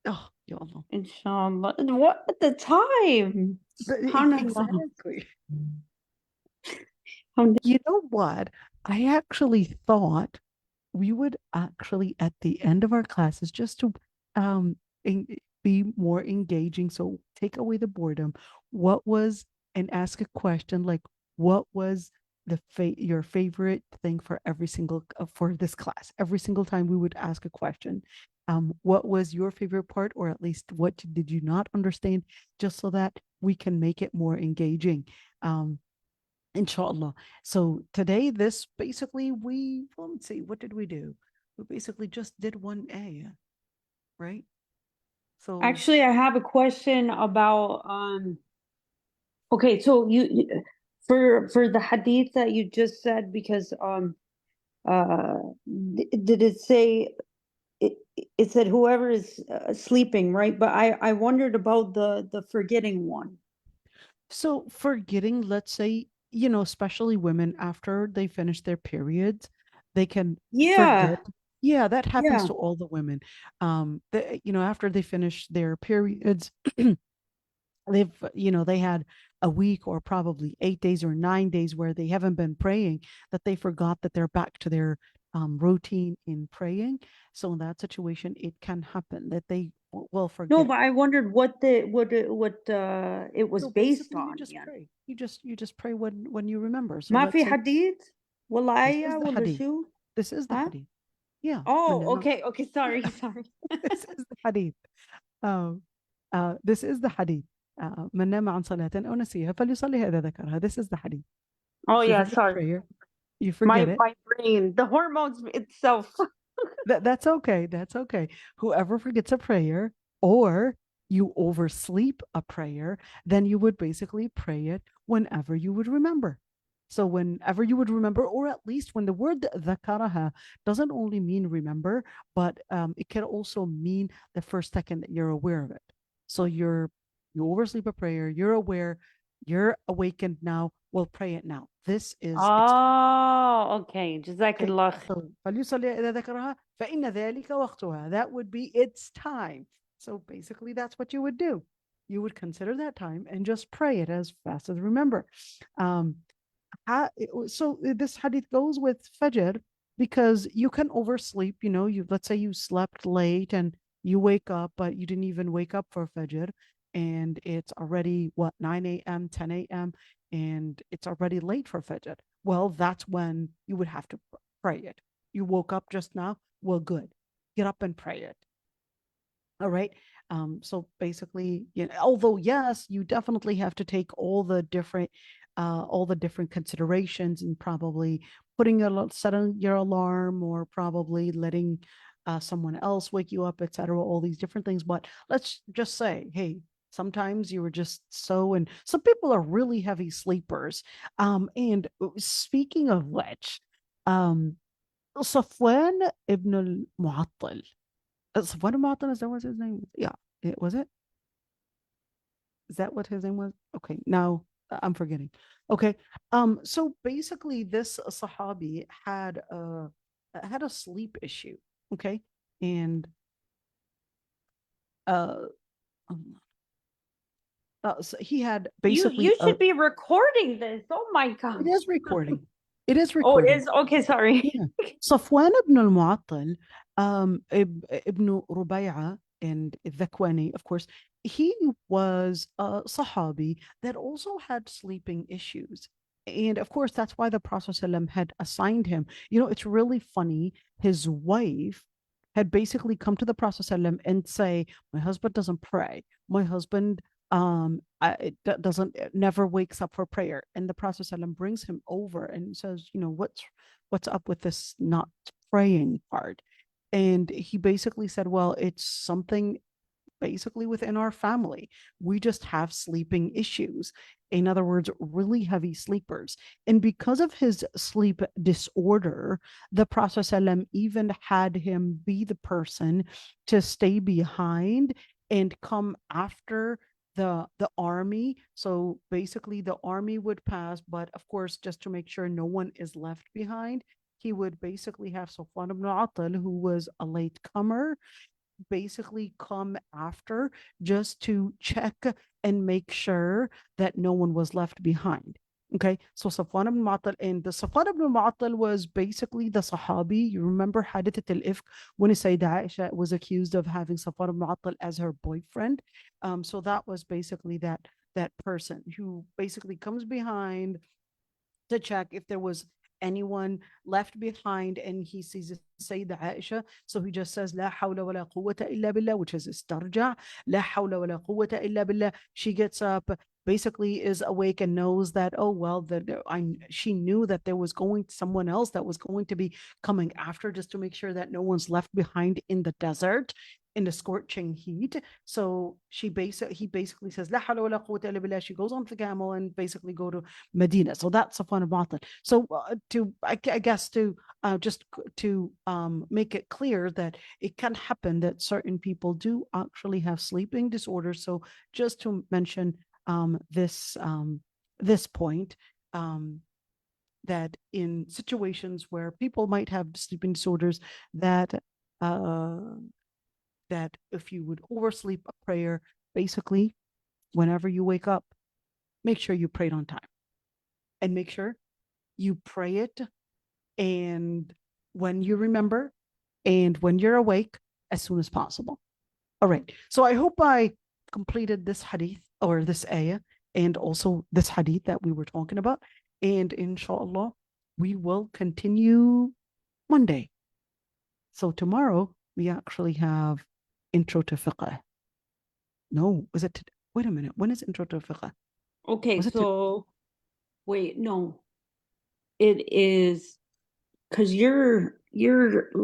oh, ya Allah. Inshallah. What at the time? Subhanallah. Exactly. You know what? I actually thought we would actually, at the end of our classes, just to be more engaging. So take away the boredom. What was, and ask a question like, what was your favorite thing for every single for this class? Every single time we would ask a question. What was your favorite part, or at least what did you not understand, just so that we can make it more engaging. Inshallah. So today, this basically let's see, what did we do? We basically just did one ayah, right? So Actually, I have a question about okay, so for the hadith that you just said, because did it say it said whoever is sleeping, right? But I wondered about the forgetting one. So forgetting, let's say, especially women after they finish their periods, they can Yeah. forget. Yeah, that happens Yeah. to all the women. After they finish their periods, they had a week or probably 8 days or 9 days where they haven't been praying, that they forgot that they're back to their routine in praying. So in that situation, it can happen that they will forget. No, but I wondered what it was So based basically, you on. just يعني. pray. You just pray when you remember. So ما let's في say حديث ولا this آية is the ولا hadith. شو؟ This is the Huh? hadith. Yeah. Oh, من okay, sorry, Yeah. sorry. This is the hadith. This is the hadith. من نام عن صلاة أو نسيها فليصلي إذا ذكرها. This is the hadith. Oh If you yeah, forget sorry. prayer, you forget it. My brain, the hormones itself. That's okay. That's okay. Whoever forgets a prayer or you oversleep a prayer, then you would basically pray it whenever you would remember. So whenever you would remember, or at least when the word ذكرها doesn't only mean remember, but it can also mean the first second that you're aware of it. So you oversleep a prayer, you're aware, you're awakened now, well, pray it now. This is Oh, okay. Jazakallah. so فليصلي إذا ذكرها فإن ذلك وقتها. That would be its time. So basically, that's what you would do. You would consider that time and just pray it as fast as remember. So this hadith goes with Fajr because you can oversleep. Let's say you slept late and you wake up, but you didn't even wake up for Fajr, and it's already 9 a.m., 10 a.m., and it's already late for Fajr. Well, that's when you would have to pray it. You woke up just now. Well, good. Get up and pray it. All right. So basically, although yes, you definitely have to take all the different considerations and probably setting your alarm or probably letting someone else wake you up, etc. All these different things. But let's just say, hey, sometimes you were just and some people are really heavy sleepers. And speaking of which, Safwan ibn al-Mu'attal. Safwan al-Mu'attal, is that what his name was? Yeah, was it? Is that what his name was? Okay, now I'm forgetting. Okay, so basically this Sahabi had had a sleep issue. Okay. And so he had basically you should be recording this. Oh my God. it is recording. It is Oh, recording. it is? Okay, sorry. Yeah. صفوان ibn al-Mu'attal, ibn Rubay'a and Dhakwani, of course, he was a Sahabi that also had sleeping issues. And of course, that's why the Prophet ﷺ had assigned him. You know, it's really funny. His wife had basically come to the Prophet ﷺ and say, my husband doesn't pray. My husband doesn't never wakes up for prayer. And the Prophet ﷺ brings him over and says, you know, what's up with this not praying part? And he basically said, well, it's something basically within our family. We just have sleeping issues. In other words, really heavy sleepers. And because of his sleep disorder, the Prophet ﷺ even had him be the person to stay behind and come after the army. So basically the army would pass, but of course, just to make sure no one is left behind, he would basically have Safwan ibn Attal, who was a late comer, basically come after just to check and make sure that no one was left behind. Okay, so Safwan ibn Mu'attal, and the Safwan ibn Mu'attal was basically the Sahabi. You remember Hadithat al-Ifk when Sayyidah Aisha was accused of having Safwan ibn Mu'attal as her boyfriend. So that was basically that person who basically comes behind to check if there was anyone left behind, and he sees Sayyidah Aisha, so he just says La hawla wa la quwwata illa billah, which is istarja, La hawla wa la quwwata illa billah. She gets up, basically is awake and knows that, oh well, she knew that there was someone else that was going to be coming after, just to make sure that no one's left behind in the desert in the scorching heat. So he basically says La hawla wa la quwwata illa billah. She goes on the camel and basically go to Medina. So that's Safwan ibn Mu'attal. So I guess to just to make it clear that it can happen that certain people do actually have sleeping disorders. So just to mention this point, that in situations where people might have sleeping disorders, that that if you would oversleep a prayer, basically whenever you wake up, make sure you prayed on time, and make sure you pray it, and when you remember, and when you're awake, as soon as possible. All right. So I hope I completed this hadith, or this ayah, and also this hadith that we were talking about. And inshallah, we will continue Monday. So tomorrow we actually have intro to fiqh. No, is it? Wait a minute. When is intro to fiqh? Okay, Was it so wait, no. It is because you're like